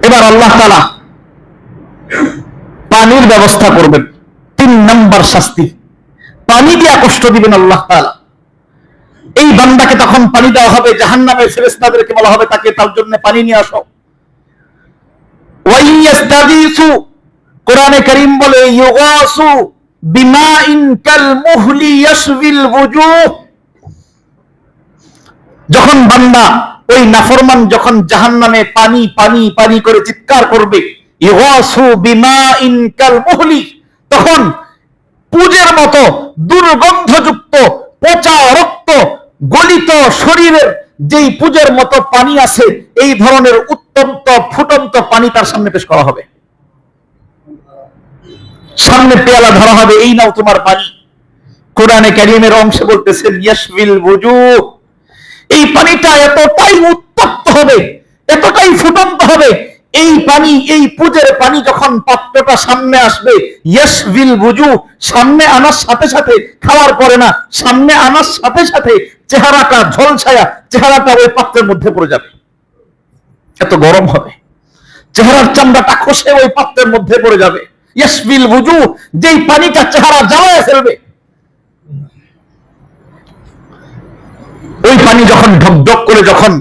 এবার আল্লাহ তাআলা পানির ব্যবস্থা করবেন। 3 নাম্বার শাস্তি, পানি দিয়ে কষ্ট দিবেন আল্লাহ তাআলা। এই বান্দাকে তখন পানি দেওয়া হবে, জাহান্নামের ফেরেশতাদেরকে বলা হবে তাকে তার জন্য পানি নিয়ে আসো। ওয়া ইয়াস্তাগীসু, কোরআনে কারীম বলে ইউগাসু বিমাইন কাল মুহলি ইয়াশবিল ওয়ুজুহ। যখন বান্দা ওই নাফরমান যখন জাহান্নামে পানি পানি পানি করে চিৎকার করবে, ইউগাসু বিমাইন কাল মুহলি, তখন পুজের মতো দুর্গন্ধযুক্ত পচা রক্ত গলিত শরীরের যেই পুজের মতো পানি আছে, এই ধরনের উত্তপ্ত ফুটন্ত পানি তার সামনে পেশ করা হবে। সামনে পেয়ালা ধরা হবে, এই নাও তোমার পানি। কোরআনে কারীমের অংশে বলতেছেন ইয়াশবিল ওয়ুজুহ, এই পানিটা এতটাই উত্তপ্ত হবে, এতটাই ফুটন্ত হবে, এই পানি, এই পুজের পানি যখন পাত্রটা সামনে আসবে, ইয়াশবিল ওয়ুজুহ, সামনে আনার সাথে সাথে, খাওয়ার পরে না, সামনে আনার সাথে সাথে চেহারাটা ঝলসায়া, চেহারাটা ওই পাত্রের মধ্যে পড়ে যাবে, এত গরম হবে, চেহারার চামড়াটা খসে ওই পাত্রের মধ্যে পড়ে যাবে। ইয়াশবিল ওয়ুজুহ, যেই পানিটা চেহারা জ্বালায় ফেলবে, ওই পানি যখন ঢকঢক করে, যখন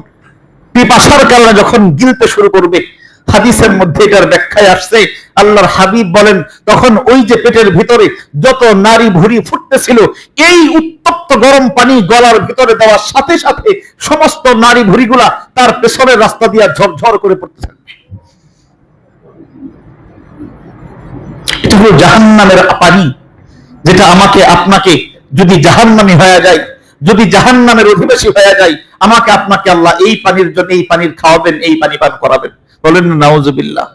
পিপাসার কারণে যখন গিলতে শুরু করবে, হাদিসের মধ্যে এটার ব্যাখ্যায় আসছে, আল্লাহর হাবিব বলেন, তখন ওই যে পেটের ভিতরে যত নারী ভুঁড়ি ফুটতেছিল, এই উত্তপ্ত গরম পানি গলার ভিতরে দেওয়ার সাথে সাথে সমস্ত নারী ভুঁড়িগুলা তার পেছনের রাস্তা দিয়ে ঝরঝর করে পড়তে থাকবে। এটা হলো জাহান্নামের পানি, যেটা আমাকে আপনাকে যদি জাহান্নামী হয়ে যায়, যদি জাহান্নামের অধিবাসী হয়ে যায়, আমাকে আপনাকে আল্লাহ এই পানির জন্য এই পানির খাওয়াবেন, এই পানি পান করাবেন। বলেন নাউজুবিল্লাহ।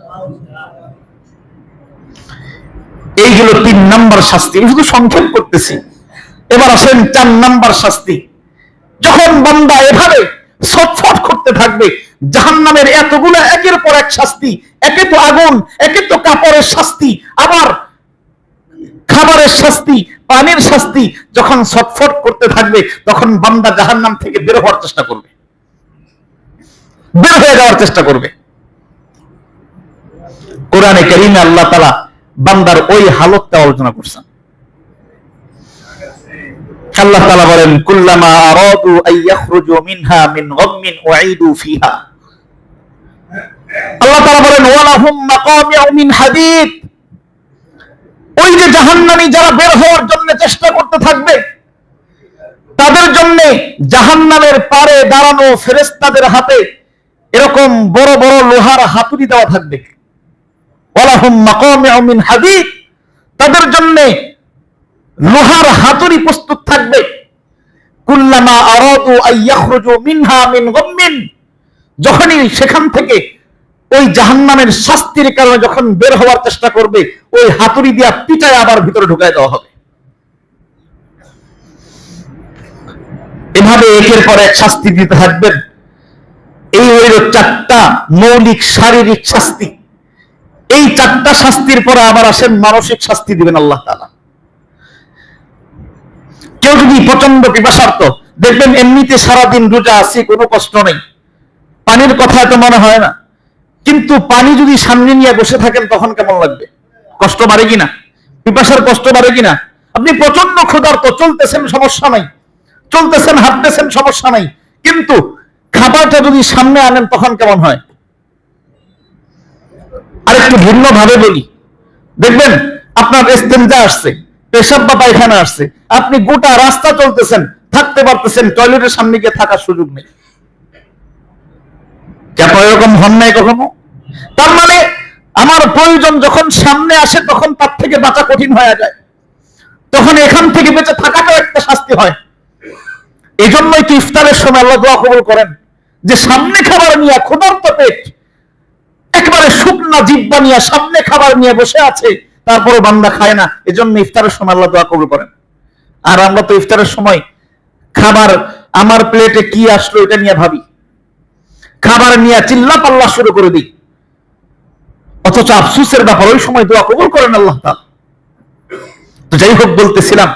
এইগুলো 3 নাম্বার শাস্তি, আমি শুধু সংক্ষেপ করতেছি। এবার আসেন 4 নাম্বার শাস্তি। যখন বান্দা এভাবে ছটফট করতে থাকবে, জাহান্নামের এতগুলো একের পর এক শাস্তি, একে তো আগুন, একে তো কাপড়ের শাস্তি, আবার খাবারের শাস্তি, পানির শাস্তি, যখন ছটফট করতে থাকবে তখন বান্দা জাহান্নাম থেকে বের হওয়ার চেষ্টা করবে, বের হয়ে যাওয়ার চেষ্টা করবে। কোরআনে কারীমে আল্লাহ তাআলা বান্দার ওই হালতটা আলোচনা করছেন। আল্লাহ তাআলা বলেন, কুল্লামা আরাদু আন ইয়াখরুজু মিনহা মিন গাম্মিন উঈদু ফিহা। আল্লাহ তাআলা বলেন, ওয়ালাহুম মাকামিউ মিন হাদিদ। ওই যে জাহান্নামী যারা বের হওয়ার জন্য চেষ্টা করতে থাকবে, তাদের জন্য জাহান্নামের পারে দাঁড়ানো ফেরেশতাদের হাতে এরকম বড় বড় লোহার হাতুড়ি দেওয়া থাকবে। ওয়ালাহুম মাকামিউ মিন হাদিদ, তাদের জন্য লোহার হাতুড়ি প্রস্তুত থাকবে। কুল্লামা আরাদু আন ইয়াখরুজু মিনহা মিন গাম্মিন, যখনই সেখান থেকে ওই জাহান্নামের শাস্তির কারণে যখন বের হওয়ার চেষ্টা করবে, ওই হাতুড়ি দিয়া পিটায় আবার ভিতরে ঢুকায় দেওয়া হবে। এভাবে একের পর এক শাস্তি দিতে থাকবেন। এই হইল 4টা মৌলিক শারীরিক শাস্তি। এই 4টা শাস্তির পরে আবার আসেন মানসিক শাস্তি দিবেন আল্লাহ তাআলা। কেউ যদি প্রচন্ড পিপাসার্ত, দেখবেন এমনিতে সারাদিন রোজা আছে, কোনো কষ্ট নেই, পানির কথা এত মনে হয় না, কিন্তু পানি যদি সামনে নিয়ে বসে থাকেন তখন কেমন লাগবে? কষ্ট বাড়ে কিনা? পিপাসার কষ্ট বাড়ে কিনা? আপনি প্রচন্ড ক্ষুধার্ত, চলতেছেন সমস্যা নাই, চলতেছেন হাঁটতেছেন সমস্যা নাই, কিন্তু খাবারটা যদি সামনে আনেন তখন কেমন হয়? আর একটু ভিন্ন ভাবে বলি, দেখবেন আপনার ইস্তেঞ্জা আসছে, পেশাব বা পায়খানা আসছে, আপনি গোটা রাস্তা চলতেছেন, থাকতে পারতেছেন, টয়লেটের সামনে গিয়ে থাকার সুযোগ নেই। কেন এরকম হন নাই কখনো? তার মানে আমার প্রয়োজন যখন সামনে আসে তখন তার থেকে বাঁচা কঠিন হয়ে যায়, তখন এখান থেকে বেঁচে থাকাটাও একটা শাস্তি হয়। এই জন্যই তো ইফতারের সময় আল্লাহ দোয়া কবুল করেন যে সামনে খাবার নিয়ে ক্ষুধার্ত পেট, একবারে শুকনা জিহ্বা নিয়ে সামনে খাবার নিয়ে বসে আছে, তারপরে বান্দা খায় না, এজন্য ইফতারের সময় আল্লাহ দোয়া কবুল করেন। আর আমরা তো ইফতারের সময় খাবার আমার প্লেটে কি আসলো এটা নিয়ে ভাবি, খাবার নিয়ে চিল্লা পাল্লা শুরু করে দিই, অথচ আফসোসের ব্যাপার ওই সময় দোয়া কবুল করেন আল্লাহ তাআলা। তো যাই হোক, বলতেছিলাম,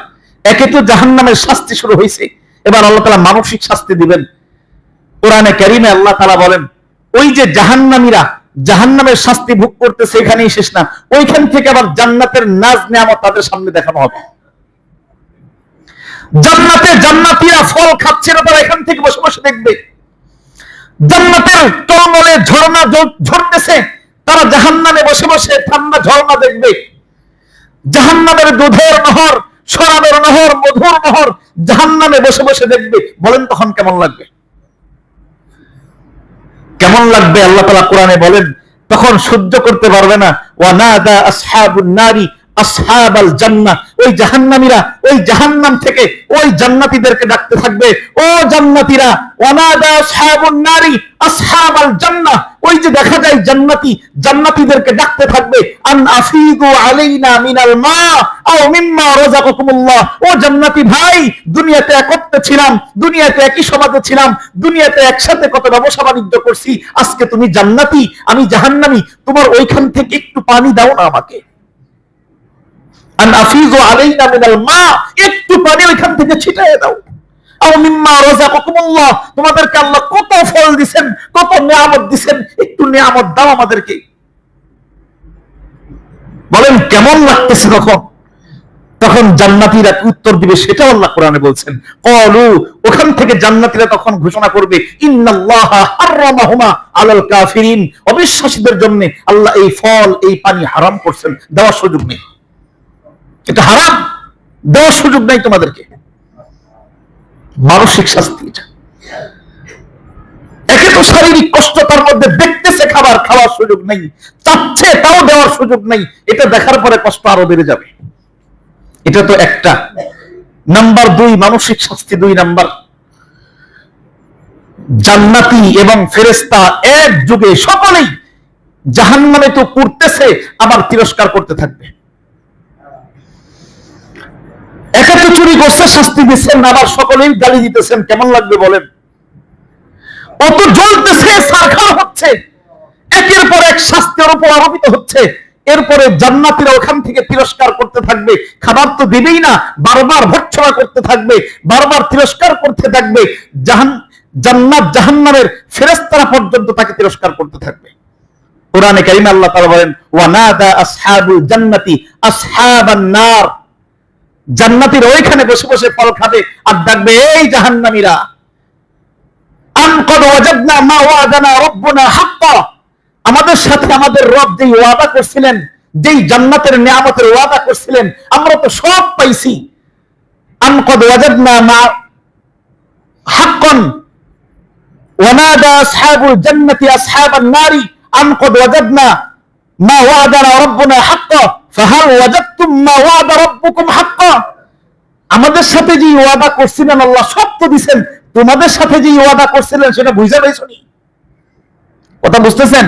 একে তো জাহান্নামের শাস্তি শুরু হয়েছে, এবার আল্লাহ তাআলা মানসিক শাস্তি দিবেন। কোরআনে কারীমে আল্লাহ তাআলা বলেন, ওই যে জাহান্নামীরা জাহান্নামের শাস্তি ভোগ করতেছে, এখানেই শেষ না, ওইখান থেকে আবার জান্নাতের নাজ নেয়ামত তাদের সামনে দেখানো হবে। জান্নাতে জান্নাতীরা ফল খাচ্ছে না, তারা এখান থেকে বসে বসে দেখবে। জান্নাতের টলমলে ঝর্ণা ঝরতেছে, তারা জাহান্নামে বসে বসে ঠান্ডা ঝর্ণা দেখবে। জাহান্নামের দুধের নহর, শরাবের নহর, মধুর নহর জাহান্নামে বসে বসে দেখবে। বলেন তখন কেমন লাগবে? কেমন লাগবে? আল্লাহ তাআলা কোরআনে বলেন, তখন সহ্য করতে পারবে না। ওয়ানাদা আসহাবুন নারি আসহাবাল জান্নাহ, ওই জাহান্নামীরা ওই জাহান্নাম থেকে ওই জান্নাতীদেরকে ডাকতে থাকবে, ও জান্নাতীরা। ওয়ানাদা আসহাবুন নারি আসহাবাল জান্নাহ, ওই যে দেখা যায় জান্নাতি জান্নাতীদেরকে ডাকতে থাকবে, আন আফিদু আলাইনা মিনাল মা আও মিম্মা রাযাকাকুমুল্লাহ। ও জান্নাতি ভাই, দুনিয়াতে একত্রে ছিলাম, দুনিয়াতে একই সমাজে ছিলাম, দুনিয়াতে একসাথে কত ব্যবসা বাণিজ্য করছি, আজকে তুমি জান্নাতি, আমি জাহান্নামী, তোমার ওইখান থেকে একটু পানি দাও না আমাকে। আন আফিযু আলাইনা মিনাল মা, একটু পানি ওইখান থেকে ছিটিয়ে দাও। আও মিম্মা রাযাকাকুমুল্লাহ, তোমাদেরকে আল্লাহ কত ফল দিবেন, কত নিয়ামত দিবেন, একটু নিয়ামত দাও আমাদেরকে। বলেন কেমন লাগতেছে তখন? তখন জান্নাতীরা কি উত্তর দিবে সেটাও আল্লাহ কোরআনে বলছেন। ক্বালু, ওখান থেকে জান্নাতীরা তখন ঘোষণা করবে, ইন্নাল্লাহা হারামাহুমা আলাল কাফিরিন, অবিশ্বাসীদের জন্য আল্লাহ এই ফল এই পানি হারাম করছেন, দেওয়ার সুযোগ নেই, এটা হারাম, দেওয়ার সুযোগ নেই তোমাদেরকে। মানসিক শাস্তি এটা। একে তো শারীরিক কষ্ট, তার মধ্যে দেখতেছে খাবার, খাওয়ার সুযোগ নেই, চাচ্ছে তাও দেওয়ার সুযোগ নেই, এটা দেখার পরে কষ্ট আরো বেড়ে যাবে। এটা তো একটা। নাম্বার 2, মানসিক শাস্তি 2 নাম্বার, জান্নাতি এবং ফেরেশতা এক যুগে সকলেই জাহান্নামে তো পড়তেছে, আবার তিরস্কার করতে থাকবে। একা তো চুরি করছে, শাস্তি দিচ্ছেন, আবার সকলেই গালি দিতেছেন, কেমন লাগবে বলেন? অত জ্বলতেছে, সারখার হচ্ছে, একের পর এক শাস্তির উপর আরোপিত হচ্ছে। এরপরে জান্নাতীরা ওখান থেকে তিরস্কার করতে থাকবে, খাবার তো দিবেই না, বারবার ভর্ৎসনা করতে থাকবে, বারবার তিরস্কার করতে থাকবে। জান্নাত জাহান্নামের ফেরেশতারা পর্যন্ত তাকে তিরস্কার করতে থাকবে। কোরআনে কারিমে আল্লাহ তাআলা বলেন, ওয়ানাদা আসহাবুল জান্নাতি আসহাবান নার, জান্নাতীরা ওইখানে বসে বসে ফল খাবে আর ডাকবে, এই জাহান্নামীরা, আন কদ ওয়াজাদনা মা ওয়াদানা রাব্বুনা হাক্কা, আমাদের সাথে আমাদের রব যেই ওয়াদা করছিলেন, যেই জান্নাতের নিয়ামতের ওয়াদা করছিলেন, আমরা তো সব পাইছি। আন কদ ওয়াজাদনা মা হাক্কান ওয়ানাদা আসহাবুল জান্নাতি আসহাবান নারি আন কদ ওয়াজাদনা মা ওয়াদানা রাব্বুনা হাক্কা ফাহাল ওয়াজাদতুম মা ওয়াদা রাব্বুকুম হাক্কা, আমাদের সাথে যে ওয়াদা করছিলেন আল্লাহ সব তো দিবেন, তোমাদের সাথে যে ওয়াদা করছিলেন সেটা বুঝা পাইছো নি? কথা বুঝতেছেন?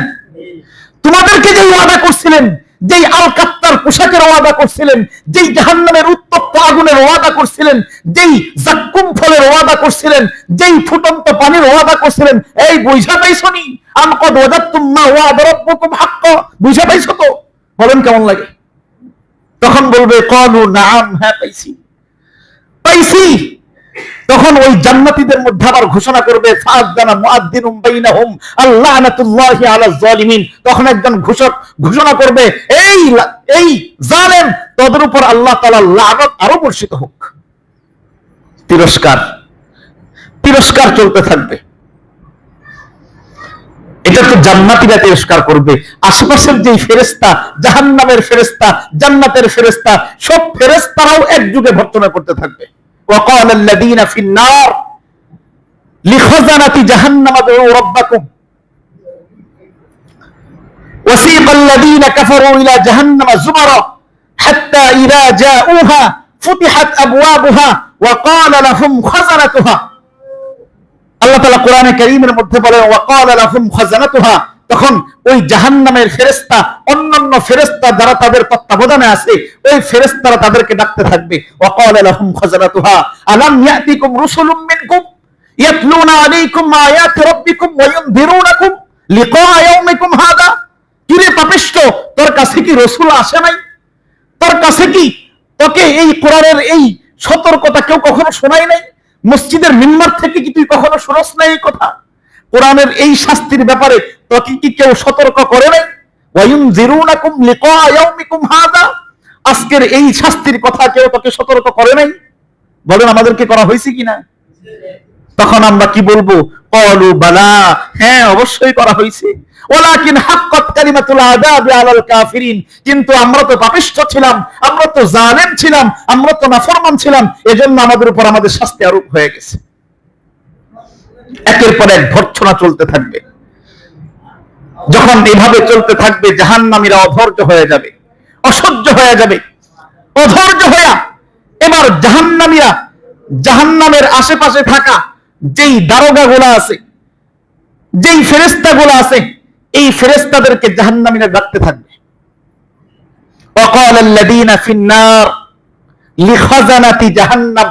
তোমাদেরকে যে ওয়াদা করছিলেন, যেই আল কাত্তার পোশাকের ওয়াদা করছিলেন, যেই জাহান্নামের উত্তপ্ত আগুনের ওয়াদা করছিলেন, যেই জাক্কুম ফলের ওয়াদা করছিলেন, যেই ফুটন্ত পানির ওয়াদা করছিলেন, এই বুঝা পাইছো নি? আন কদ ওয়াজাদতুম মা ওয়াদা রাব্বুকুম হাক্কা, বুঝা পাইছো তো? বলেন কেমন লাগে? তখন বলবে ক্বালু নাআম, হ্যাঁ পাইছি পাইছি। তখন ওই জান্নাতীদের মধ্যে আবার ঘোষণা করবে, ফাআযানা মুআদ্দিনুম বাইনাহুম আল্লানাতুল্লাহি আলাজ জালিমিন, তখন একজন ঘোষক ঘোষণা করবে, এই জালেম, তাদের উপর আল্লাহ তাআলার লানত আরো বর্ষিত হোক। তিরস্কার তিরস্কার চলতে থাকবে। এটা তো জান্নাতীরা তিরস্কার করবে, আশেপাশের যে ফেরেশতা, জাহান্নামের ফেরেশতা, জান্নাতের ফেরেশতা, সব ফেরেশতারাও একযোগে ভর্ৎসনা করতে থাকবে। وقال الذين في النار لخزنة جهنم ادعوا ربكم وسيق الذين كفروا إلى جهنم زمرا حتى إذا جاءوها فتحت أبوابها وقال لهم خزنتها, আল্লাহ তাআলা কোরআনে কারীমের মধ্যে বলেন وقال لهم خزنتها, তখন ওই জাহান্নামের ফেরেশতা, অন্যান্য ফেরেশতা যারা তাদের তত্ত্বাবধানে আছে, ওই ফেরেশতারা তাদেরকে ডাকতে থাকবে, ওয়াকালা লাহুম খাযানাতুহা আলাম ইয়াতিকুম রুসুলুম মিনকুম ইয়াতলুনা আলাইকুম আয়াতি রাব্বিকুম ওয়া ইউনযিরুনাকুম লিকা ইয়াউমিকুম হাদা, কি রে পাপিষ্ঠ, তোর কাছে কি রাসূল আসে নাই? তোর কাছে কি তোকে এই কোরআনের এই সতর্কতা কেউ কখনো শোনায় নাই? মসজিদের মিম্বার থেকে কি তুই কখনো শুনস নাই এই কথা? কোরআনের এই শাস্তির ব্যাপারে তোকে কি কেউ সতর্ক করে নাই? ওয়ায়ুনযিরুনাকুম লিকা ইয়াউমিকুম হাদা, আজকের এই শাস্তির কথা কেউ তোকে সতর্ক করে নাই? বলেন আমাদেরকে করা হয়েছে কিনা? তখন আমরা কি বলবো? ক্বালু বালা, হ্যাঁ অবশ্যই করা হয়েছে। ওয়ালাকিন হাক্কাত কালিমাতুল আযাবি আলাল কাফিরিন, কিন্তু আমরা তো পাপিষ্ঠ ছিলাম, আমরা তো জালেম ছিলাম, আমরা তো নাফরমান ছিলাম, এজন্য আমাদের উপর আমাদের শাস্তি আরোপ হয়ে গেছে। একের পর এক ভর্ৎসনা চলতে থাকবে। যখন এভাবে চলতে থাকবে, জাহান্নামীরা অধৈর্য হয়ে যাবে, অসহ্য হয়ে যাবে, অধৈর্য হয়ে এবার জাহান্নামীরা জাহান্নামের আশেপাশে থাকা যেই দারোগাগুলো আছে, যেই ফেরেশতাগুলো আছে, এই ফেরেশতাদেরকে জাহান্নামীরা ডাকতে থাকবে। ওয়াকালাল্লাযীনা ফিন-নার লিখাযানাতি জাহান্নাম,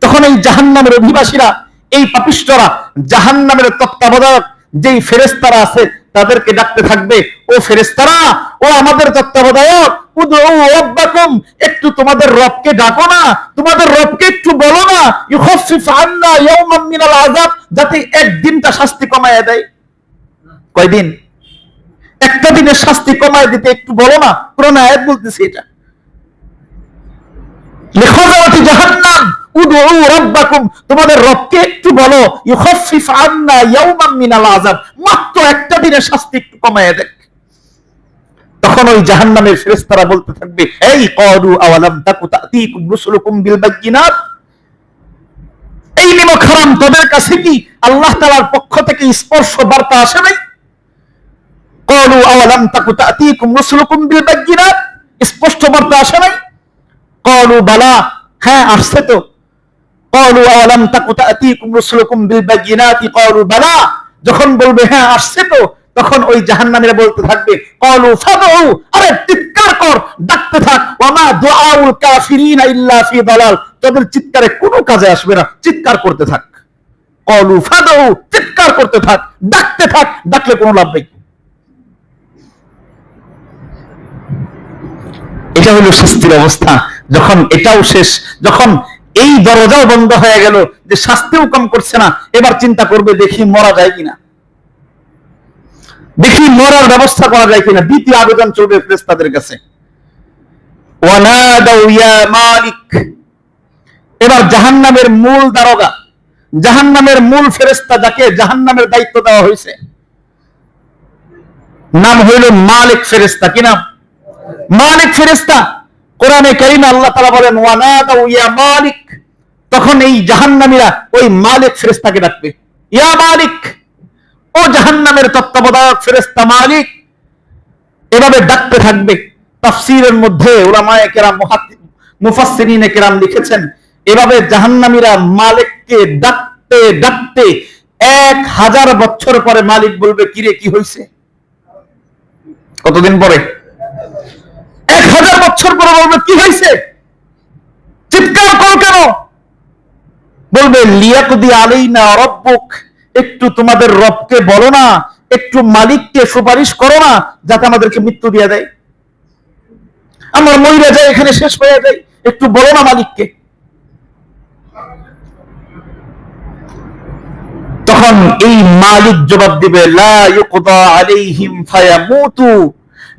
তখন এই জাহান্নামের অধিবাসীরা, এই পাপিষ্ঠরা, জাহান্নামের তত্ত্বাবধায়ক যেই ফেরেশতারা আছে তাদেরকে ডাকতে থাকবে, ও ফেরেশতারা, ও আমাদের তত্ত্বাবধায়ক, উদউ রাব্বাকুম, একটু তোমাদের রবকে ডাকো না, তোমাদের রবকে একটু বলো না, ইউখাফফিফ আন্না ইয়াওমান মিনাল আযাব, যাতে একদিনটা শাস্তি কমায় দেয়। কয়দিন? একটা দিনের শাস্তি কমায় দিতে একটু বলো না, কোরআন আয়াত বলতেছে এটা। লিখাযানাতি জাহান্নাম উদউ রাব্বাকুম, তোমাদের রবকে একটু বলো, ইউখাফফিফ আন্না ইয়াওমান মিনাল আযাব, মাত্র একটা দিনের শাস্তি একটু কমায় দেয়। তখন ওই জাহান্নামের ফেরেশতারা বলতে থাকবে, এই ক্বালু আওয়ালাম তাকু তা'তিকুম রুসুলুকুম বিল বায়িনাত, এই নিমক হারাম, তোদের কাছে কি আল্লাহ তাআলার পক্ষ থেকে স্পর্শ বার্তা আসে নাই? ক্বালু আওয়ালাম তাকু তা'তিকুম রুসুলুকুম বিল বায়িনাত, স্পষ্ট বার্তা আসে নাই? ক্বালু বালা, হ্যাঁ আসছে তো। ক্বালু আওয়ালাম তাকু তা'তিকুম রুসুলুকুম বিল বায়িনাতি ক্বালু বালা, যখন বলবে হ্যাঁ আসছে তো, তখন ওই জাহান্নামীরা বলতে থাকবে ক্বালু ফাদউ, আরে চিৎকার কর, ডাকতে থাক, ওয়া মা দুআউল কাফিরিনা ইল্লা ফি দালাল, তোদের চিৎকারে কোনো কাজে আসবে না, চিৎকার করতে থাক। ক্বালু ফাদউ, চিৎকার করতে থাক, ডাকতে থাক, ডাকলে কোনো লাভ নেই। এটা হলো শাস্তির অবস্থা। যখন এটাও শেষ, যখন এই দরজাও বন্ধ হয়ে গেল, যে শাস্তিও কম করছে না, এবার চিন্তা করবে দেখি মরা যায় কিনা, দেখি মরার ব্যবস্থা করা যায় কিনা। দ্বিতীয় আবেদন চলবে ফেরেশতাদের কাছে, ওয়ানাদাউ ইয়া মালিক। এবার জাহান্নামের মূল দারোগা, জাহান্নামের মূল ফেরেশতা, যাকে জাহান্নামের দায়িত্ব দেওয়া হয়েছে, নাম হইল মালিক ফেরেশতা। কি নাম? মালিক ফেরেশতা। কোরআনে কারীমে আল্লাহ তাআলা বলেন ওয়ানাদাউ ইয়া মালিক, তখন এই জাহান্নামীরা ওই মালিক ফেরেশতাকে ডাকবে, ইয়া মালিক, ও জাহান্নামের তত্ত্বাবধায়ক ফেরেশতা মালিক, এভাবে ডাকতে থাকবে। তাফসীরের মধ্যে উলামায়ে কেরাম, মুফাসসিরিনে কেরাম লিখেছেন, এভাবে জাহান্নামীরা মালিককে ডাকতে ডাকতে 1000 বছর পরে মালিক বলবে, কিরে কি হইছে? কতদিন পরে? 1000 বছর পরে বলবে, কি হয়েছে, চিৎকার করো কেন? বলবে লিয়াকদি আলাইনা রাব্বুক, একটু তোমাদের রবকে বলো না, একটু মালিককে সুপারিশ করো না, যাতে আমাদেরকে মৃত্যু দিয়ে দেয়, আমার মইরা যায়, এখানে শেষ হয়ে যায়, একটু বলো না মালিককে। তখন এই মালিক জবাব দিবে লা ইউকদা আলাইহিম ফায়ামুতু,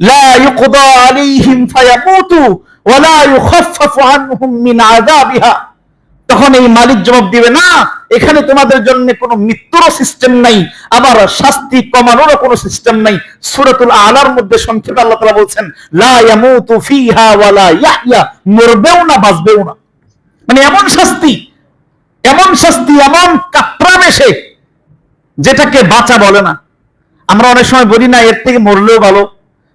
লা ইউকদা আলাইহিম ফায়ামুতু ওয়া লা ইউখাফফাফু আনহুম মিন আযাবিহা। তখন এই মালিক জবাব দিবে, না, এখানে তোমাদের জন্য কোনো মৃত্যুর সিস্টেম নাই, আবার শাস্তি কমানোর কোনো সিস্টেম নাই। সূরাতুল আলার মধ্যে সংক্ষেপে আল্লাহ তাআলা বলছেন লা ইয়ামুতু ফিহা ওয়া লা ইয়াহইয়া, মরবেও না বাঁচবেও না। মানে এমন শাস্তি, এমন শাস্তি, এমন কাটরা বেশে, যেটাকে বাঁচা বলে না। আমরা অনেক সময় বলি না, এর থেকে মরলেও ভালো।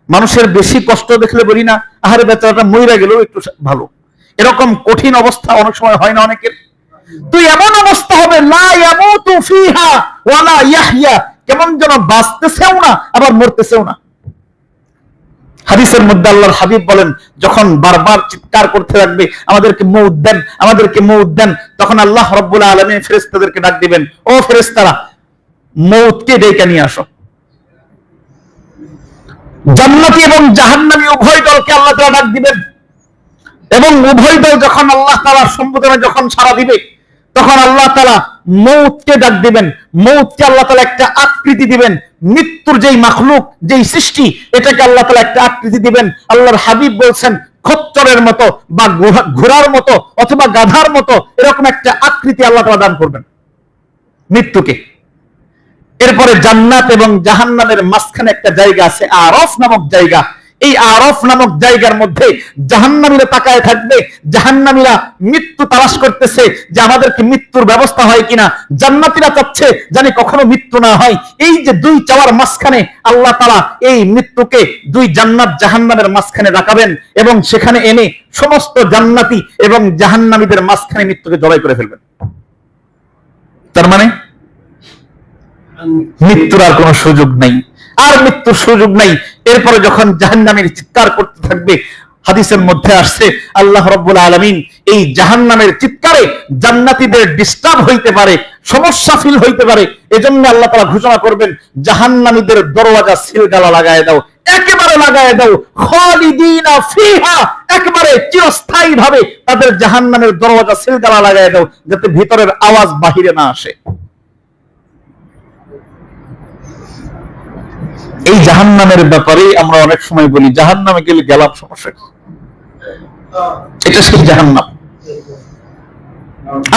মানুষের বেশি কষ্ট দেখলে বলি না, আহারে বেচারাটা মইরা গেলেও একটু ভালো। এরকম কঠিন অবস্থা অনেক সময় হয় না অনেকের। তো এমন অবস্থা হবে লা ইয়ামুতু ফিহা ওয়া লা ইয়াহইয়া, কেমন যেন বাঁচতেছেও না আবার মরতেছেও না। হাদিসের মধ্যে আল্লাহর হাবিব বলেন, যখন বারবার চিৎকার করতে থাকবে আমাদেরকে মউত দেন, আমাদেরকে মউত দেন, তখন আল্লাহ রাব্বুল আলামিন ফেরেশতাদেরকে ডাক দিবেন, ও ফেরেশতারা, মউতকে ডেকে নিয়ে আসো। জান্নাতি এবং জাহান্নামী উভয় দলকে আল্লাহ তাআলা ডাক দিবেন, এবং উভয় দল যখন আল্লাহ তাআলার সম্বোধনে যখন সাড়া দিবে, তখন আল্লাহ তাআলা মউতকে ডাক দিবেন। মউতকে আল্লাহ তাআলা একটা আকৃতি দিবেন, মৃত্যুর যেই মাখলুক, যেই সৃষ্টি, এটাকে আল্লাহ তাআলা একটা আকৃতি দিবেন। আল্লাহর হাবিব বলছেন খচ্চরের মতো বা ঘোড়ার মতো অথবা গাধার মতো এরকম একটা আকৃতি আল্লাহ তাআলা দান করবেন মৃত্যুকে। এরপরে জান্নাত এবং জাহান্নামের মাঝখানে একটা জায়গা আছে, আরফ নামক জায়গা। এই আরফ নামক জায়গার মধ্যে জাহান্নামীরা তাকায় থাকবে। জাহান্নামীরা মৃত্যু তালাশ করতেছে যে আমাদেরকে মৃত্যুর ব্যবস্থা হয় কিনা। জান্নাতীরা চাচ্ছে জানি কখনো মৃত্যু না হয়। এই যে দুই চাওয়ার মাঝখানে আল্লাহ তাআলা এই মৃত্যুকে দুই জান্নাত জাহান্নামের মাঝখানে রাখাবেন, এবং সেখানে এনে সমস্ত জান্নাতি এবং জাহান্নামীদের মাঝখানে মৃত্যুকে জবাই করে ফেলবেন। তার মানে মৃত্যুর আর কোনো সুযোগ নাই, আর মৃত্যুর সুযোগ নাই। এরপরে যখন জাহান্নামীর চিৎকার করতে থাকবে, হাদিসের মধ্যে আসছে আল্লাহ রাব্বুল আলামিন এই জাহান্নামের চিৎকারে জান্নাতীদের ডিস্টার্ব হইতে পারে, সমস্যা ফিল হইতে পারে। এজন্য আল্লাহ তাআলা ঘোষণা করবেন, জাহান্নামীদের দরওয়াজা সিলগালা লাগায় দাও, একেবারে লাগায় দাও, খালিদিনা ফিহা, একেবারে চিরস্থায়ী ভাবে তাদের জাহান্নামের দরওয়াজা সিলগালা লাগায় দাও, যাতে ভিতরের আওয়াজ বাহিরে না আসে। এই জাহান্নামের ব্যাপারে আমরা অনেক সময় বলি জাহান্নামে গেলে গেলাম সমস্যা, এটা সেই জাহান্নাম।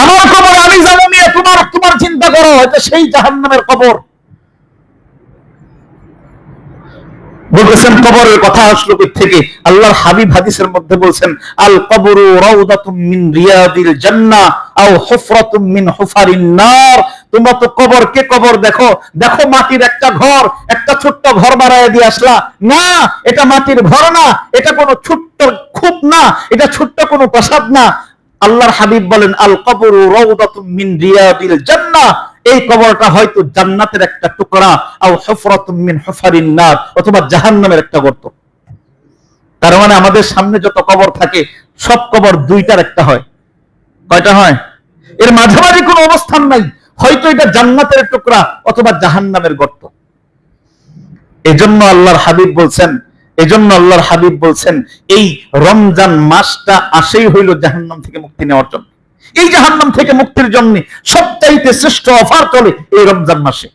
আমার কবর আমি যাবো নিয়ে তোমার চিন্তা করো, এটা সেই জাহান্নামের কবর। বলতেছেন কবরের কথা আসলো কই থেকে? আল্লাহর হাবিব হাদিসের মধ্যে বলছেন আল কবরু রাউদাতুম মিন রিয়াদিল জান্নাহ আও হুফরাতুম মিন হুফারিন নার। তোমরা তো কবরকে কবর দেখো, দেখো মাটির একটা ঘর, একটা ছোট্ট ঘর বানায় দিয়ে আসলা, না, এটা মাটির ঘর না, এটা কোনো ছোট্ট খুব না, এটা ছোট্ট কোনো প্রাসাদ না। আল্লাহর হাবিব বলেন আল কবরু রাউদাতুম মিন রিয়াদিল জান্নাহ, এই কবরটা হয়তো জান্নাতের একটা টুকরা আও হুফরাতুম মিন হুফারিন নার, অথবা জাহান্নামের একটা গর্ত। তার মানে আমাদের সামনে যত কবর থাকে সব কবর দুইটার একটা হয়। কয়টা হয়? এর মাঝামাঝি কোনো অবস্থান নাই, হয়তো এটা জান্নাতের টুকরা অথবা জাহান্নামের গর্ত। এজন্য আল্লাহর হাবিব বলছেন এই রমজান মাসটা আসেই হইল জাহান্নাম থেকে মুক্তি নেওয়ার জন্য। এই জাহান্নাম থেকে মুক্তির জন্য সবচাইতে শ্রেষ্ঠ অফার চলে এই রমজান মাসে।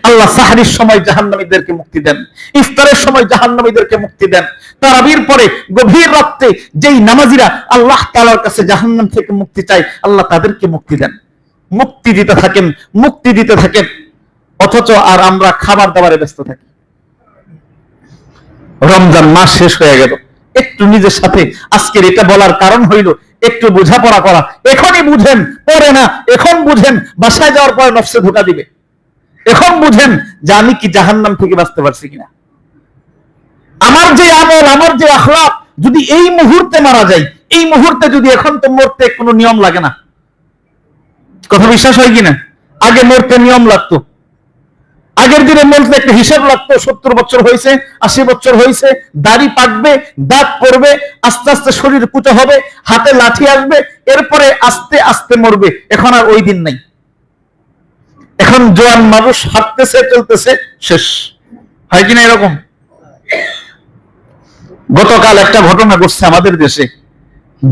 আল্লাহ সাহরির সময় জাহান্নামীদেরকে মুক্তি দেন, ইফতারের সময় জাহান্নামীদেরকে মুক্তি দেন, তারাবির পরে গভীর রাতে যেই নামাজিরা আল্লাহ তাআলার কাছে জাহান্নাম থেকে মুক্তি চায়, আল্লাহ তাদেরকে মুক্তি দেন। মুক্তি দিতে থাকেন, অথচ আর আমরা খাবার দাবারে ব্যস্ত থাকি। রমজান মাস শেষ হয়ে গেল, একটু নিজের সাথে আজকের এটা বলার কারণ হইল একটু বোঝাপড়া করা। এখনই বুঝেন, পরে না। এখন বুঝেন, বাসায় যাওয়ার পর নফসে ধোঁকা দিবে। এখন বুঝেন যে আমি কি জাহান্নাম থেকে বাঁচতে পারছি কিনা। আমার যে আমল, আমার যে আখলাক যদি এই মুহূর্তে মারা যায়, এই মুহূর্তে যদি, এখন তো মরতে কোনো নিয়ম লাগে না, কথা বিশ্বাস হয় কিনা? আগে মরতে নিয়ম লাগতো, আগের দিনে মরতে একটা হিসাব লাগতো। 70 বছর হয়েছে, 80 বছর হয়েছে, দাড়ি পাকবে, দাঁত পড়বে, আস্তে আস্তে শরীর পুঁতো হবে, হাতে লাঠি আসবে, এরপরে আস্তে আস্তে মরবে। এখন আর ওই দিন নাই। এখন জোয়ান মানুষ হাঁটতেছে, চলতেছে, শেষ। হয় কিনা এরকম? গতকাল একটা ঘটনা ঘটছে আমাদের দেশে,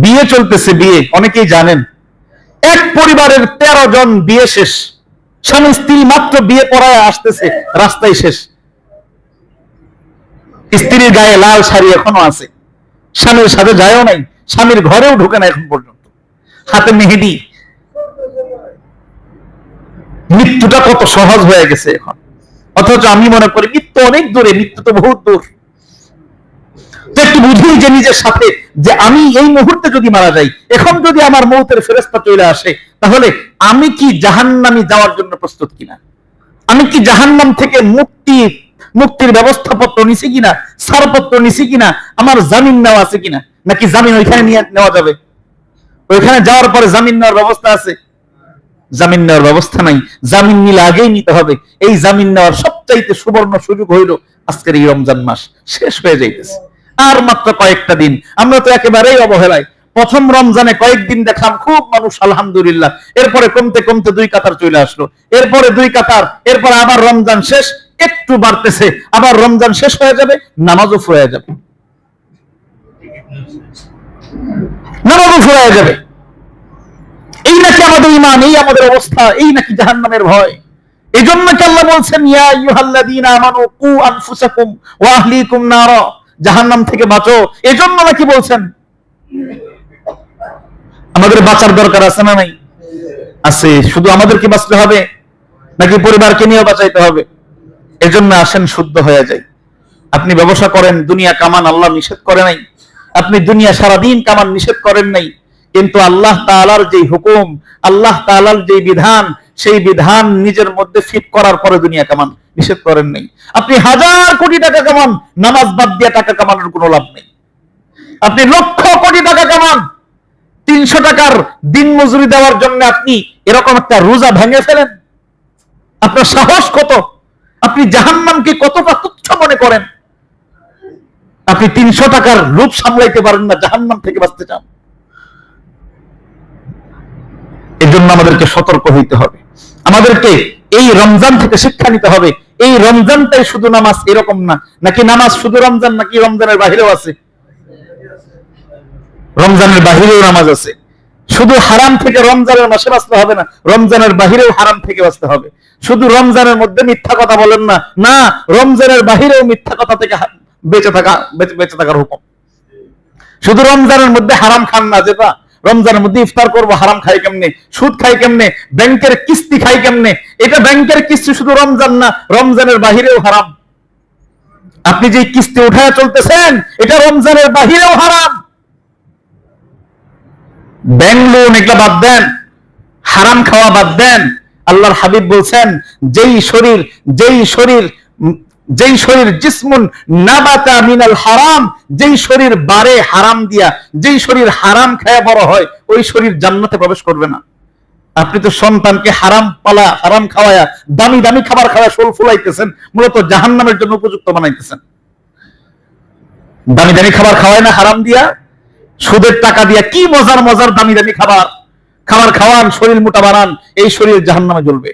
বিয়ে চলতেছে, বিয়ে অনেকেই জানেন। এক পরিবারের 13 জন বিয়ে শেষ, স্বামী স্ত্রী মাত্র বিয়ে পড়ায় আসতেছে, রাস্তায় শেষ। স্ত্রীর গায়ে লাল শাড়ি এখনো আছে, স্বামীর সাথে যায়ও নাই, স্বামীর ঘরেও ঢুকে না এখন পর্যন্ত, হাতে মেহেদি। মৃত্যুটা কত সহজ হয়ে গেছে এখন, অথচ আমি মনে করি মৃত্যু অনেক দূরে, মৃত্যু তো বহুত দূর। একটু বুঝি যে নিজের সাথে যে আমি এই মুহূর্তে যদি মারা যাই, এখন যদি আমার মৌতের ফেরেশতা চলে আসে, তাহলে আমি কি জাহান্নামে যাওয়ার জন্য প্রস্তুত কিনা? আমি কি জাহান্নাম থেকে মুক্তির ব্যবস্থাপত্র নিছি কিনা, ছাড়পত্র নিছি কিনা, আমার জামিন নেওয়া আছে কিনা? নাকি জামিন ওইখানে নিয়ে নেওয়া যাবে? ওইখানে যাওয়ার পরে জামিন নেওয়ার ব্যবস্থা আছে? জামিন নেওয়ার ব্যবস্থা নাই। জামিন নিলে আগেই নিতে হবে। এই জামিন নেওয়ার সবচাইতে সুবর্ণ সুযোগ হইল আজকের এই রমজান মাস শেষ হয়ে যাইতেছে, আর মাত্র কয়েকটা দিন। আমরা তো একেবারেই অবহেলায়। প্রথম রমজানে কয়েকদিন দেখলাম খুব মানুষ, আলহামদুলিল্লাহ। এরপরে কমতে কমতে 2 কাতার চলে আসলো, এরপরে 2 কাতার, এরপরে আবার রমজান শেষ, একটু বাড়তেছে, আবার রমজান শেষ হয়ে যাবে, নামাজও ফুরায় যাবে, এই নাকি আমাদের ঈমান, এই আমাদের অবস্থা, এই নাকি জাহান্নামের ভয়? এই জন্য কি আল্লাহ বলছেন ইয়া আইয়ুহাল্লাযীনা আমানু কু আনফুসাকুম ওয়া আহলিকুম নারা, জাহান্নাম থেকে বাঁচো। এজন্য নাকি বলছেন? আমাদের বাঁচার দরকার আছে না নাই? আছে। শুধু আমাদেরকে বাঁচতে হবে নাকি পরিবারকে নিয়েও বাঁচাইতে হবে? এজন্য আসেন শুদ্ধ হয়ে যায়। আপনি ব্যবসা করেন, দুনিয়া কামান, আল্লাহ নিষেধ করে নাই। আপনি দুনিয়া সারাদিন কামান, নিষেধ করেন নাই। কিন্তু আল্লাহ তাআলার যে হুকুম, আল্লাহ তাআলার যে বিধান, সেই বিধান নিজের মধ্যে ফিট করার পরে দুনিয়া কামান, নিষেধ করেন নাই। আপনি 1000 কোটি টাকা কামান, নামাজ বাদ দিয়ে টাকা কামানোর কোনো লাভ নেই। আপনি লক্ষ কোটি টাকা কামান, 300 টাকার দিন মজুরি দেওয়ার জন্য আপনি এরকম একটা রোজা ভেঙে ফেলেন, আপনার সাহস কত? আপনি জাহান্নামকে কতটা তুচ্ছ মনে করেন? আপনি 300 টাকার লোভ সামলাইতে পারেন না, জাহান্নাম থেকে বাঁচতে চান। এজন্য আমাদেরকে সতর্ক হইতে হবে। আমাদেরকে এই রমজান থেকে শিক্ষা নিতে হবে। এই রমজানটাই শুধু নামাজ এরকম না, নাকি নামাজ শুধু রমজান, নাকি রমজানের বাহিরেও আছে? রমজানের বাহিরেও নামাজ আছে। শুধু হারাম থেকে রমজানের মাসে বাঁচতে হবে না, রমজানের বাহিরেও হারাম থেকে বাঁচতে হবে। শুধু রমজানের মধ্যে মিথ্যা কথা বলেন না, না, রমজানের বাহিরেও মিথ্যা কথা থেকে বেঁচে থাকার হুকুম। শুধু রমজানের মধ্যে হারাম খান না, যেটা রমজানের মধ্যে ইফতার করবো, হারাম খাই কেমনে, সুদ খাই কেমনে, ব্যাংকের কিস্তি খাই কেমনে, এটা ব্যাংকের কিস্তি শুধু রমজান না, রমজানের বাহিরেও হারাম। আপনি যে কিস্তি উঠায় চলতেছেন, এটা রমজানের বাহিরেও হারাম। ব্যাংক লোন এগুলা বাদ দেন, হারাম খাওয়া বাদ দেন। আল্লাহর হাবিব বলছেন যেই শরীর জিসমুন নাবাতা মিনাল হারাম, যেই শরীর বারে হারাম দিয়া, যেই শরীর হারাম খায়া বড় হয়, ওই শরীর জান্নাতে প্রবেশ করবে না। আপনি তো সন্তানকে হারাম পালা, হারাম খাওয়ায়া, দামি দামি খাবার খাওয়া শোল ফুলাইতেছেন, মূলত জাহান্নামের জন্য উপযুক্ত বানাইতেছেন। দামি দামি খাবার খাওয়ায় না হারাম দিয়া, সুদের টাকা দিয়া কি মজার মজার দামি দামি খাবার খাওয়ান, শরীর মোটা বানান, এই শরীর জাহান্নামে জ্বলবে।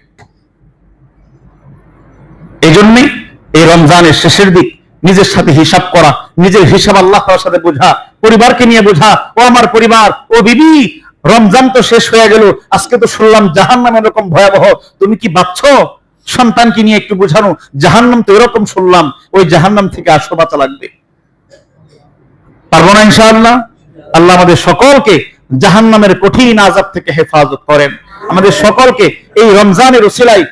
এই জন্যই এই রমজানের শেষের দিক নিজের সাথে হিসাব করা, নিজের হিসাব আল্লাহ তাআলার সাথে বোঝা, পরিবারকে নিয়ে বোঝা, ও আমার পরিবার, ও বিবি, রমজান তো শেষ হয়ে গেল, আজকে তো শুনলাম জাহান্নাম এরকম ভয়াবহ, তুমি কি ভাবছো? সন্তানকে নিয়ে একটু বোঝানো, জাহান্নাম তো এরকম শুনলাম, ওই জাহান্নাম থেকে আসো বাঁচা লাগবে। পারবো না ইনশাআল্লাহ? আল্লাহ আমাদের সকলকে জাহান্নামের কঠিন আযাব থেকে হেফাজত করেন, আমাদের সকলকে এই রমজানের উসিলায়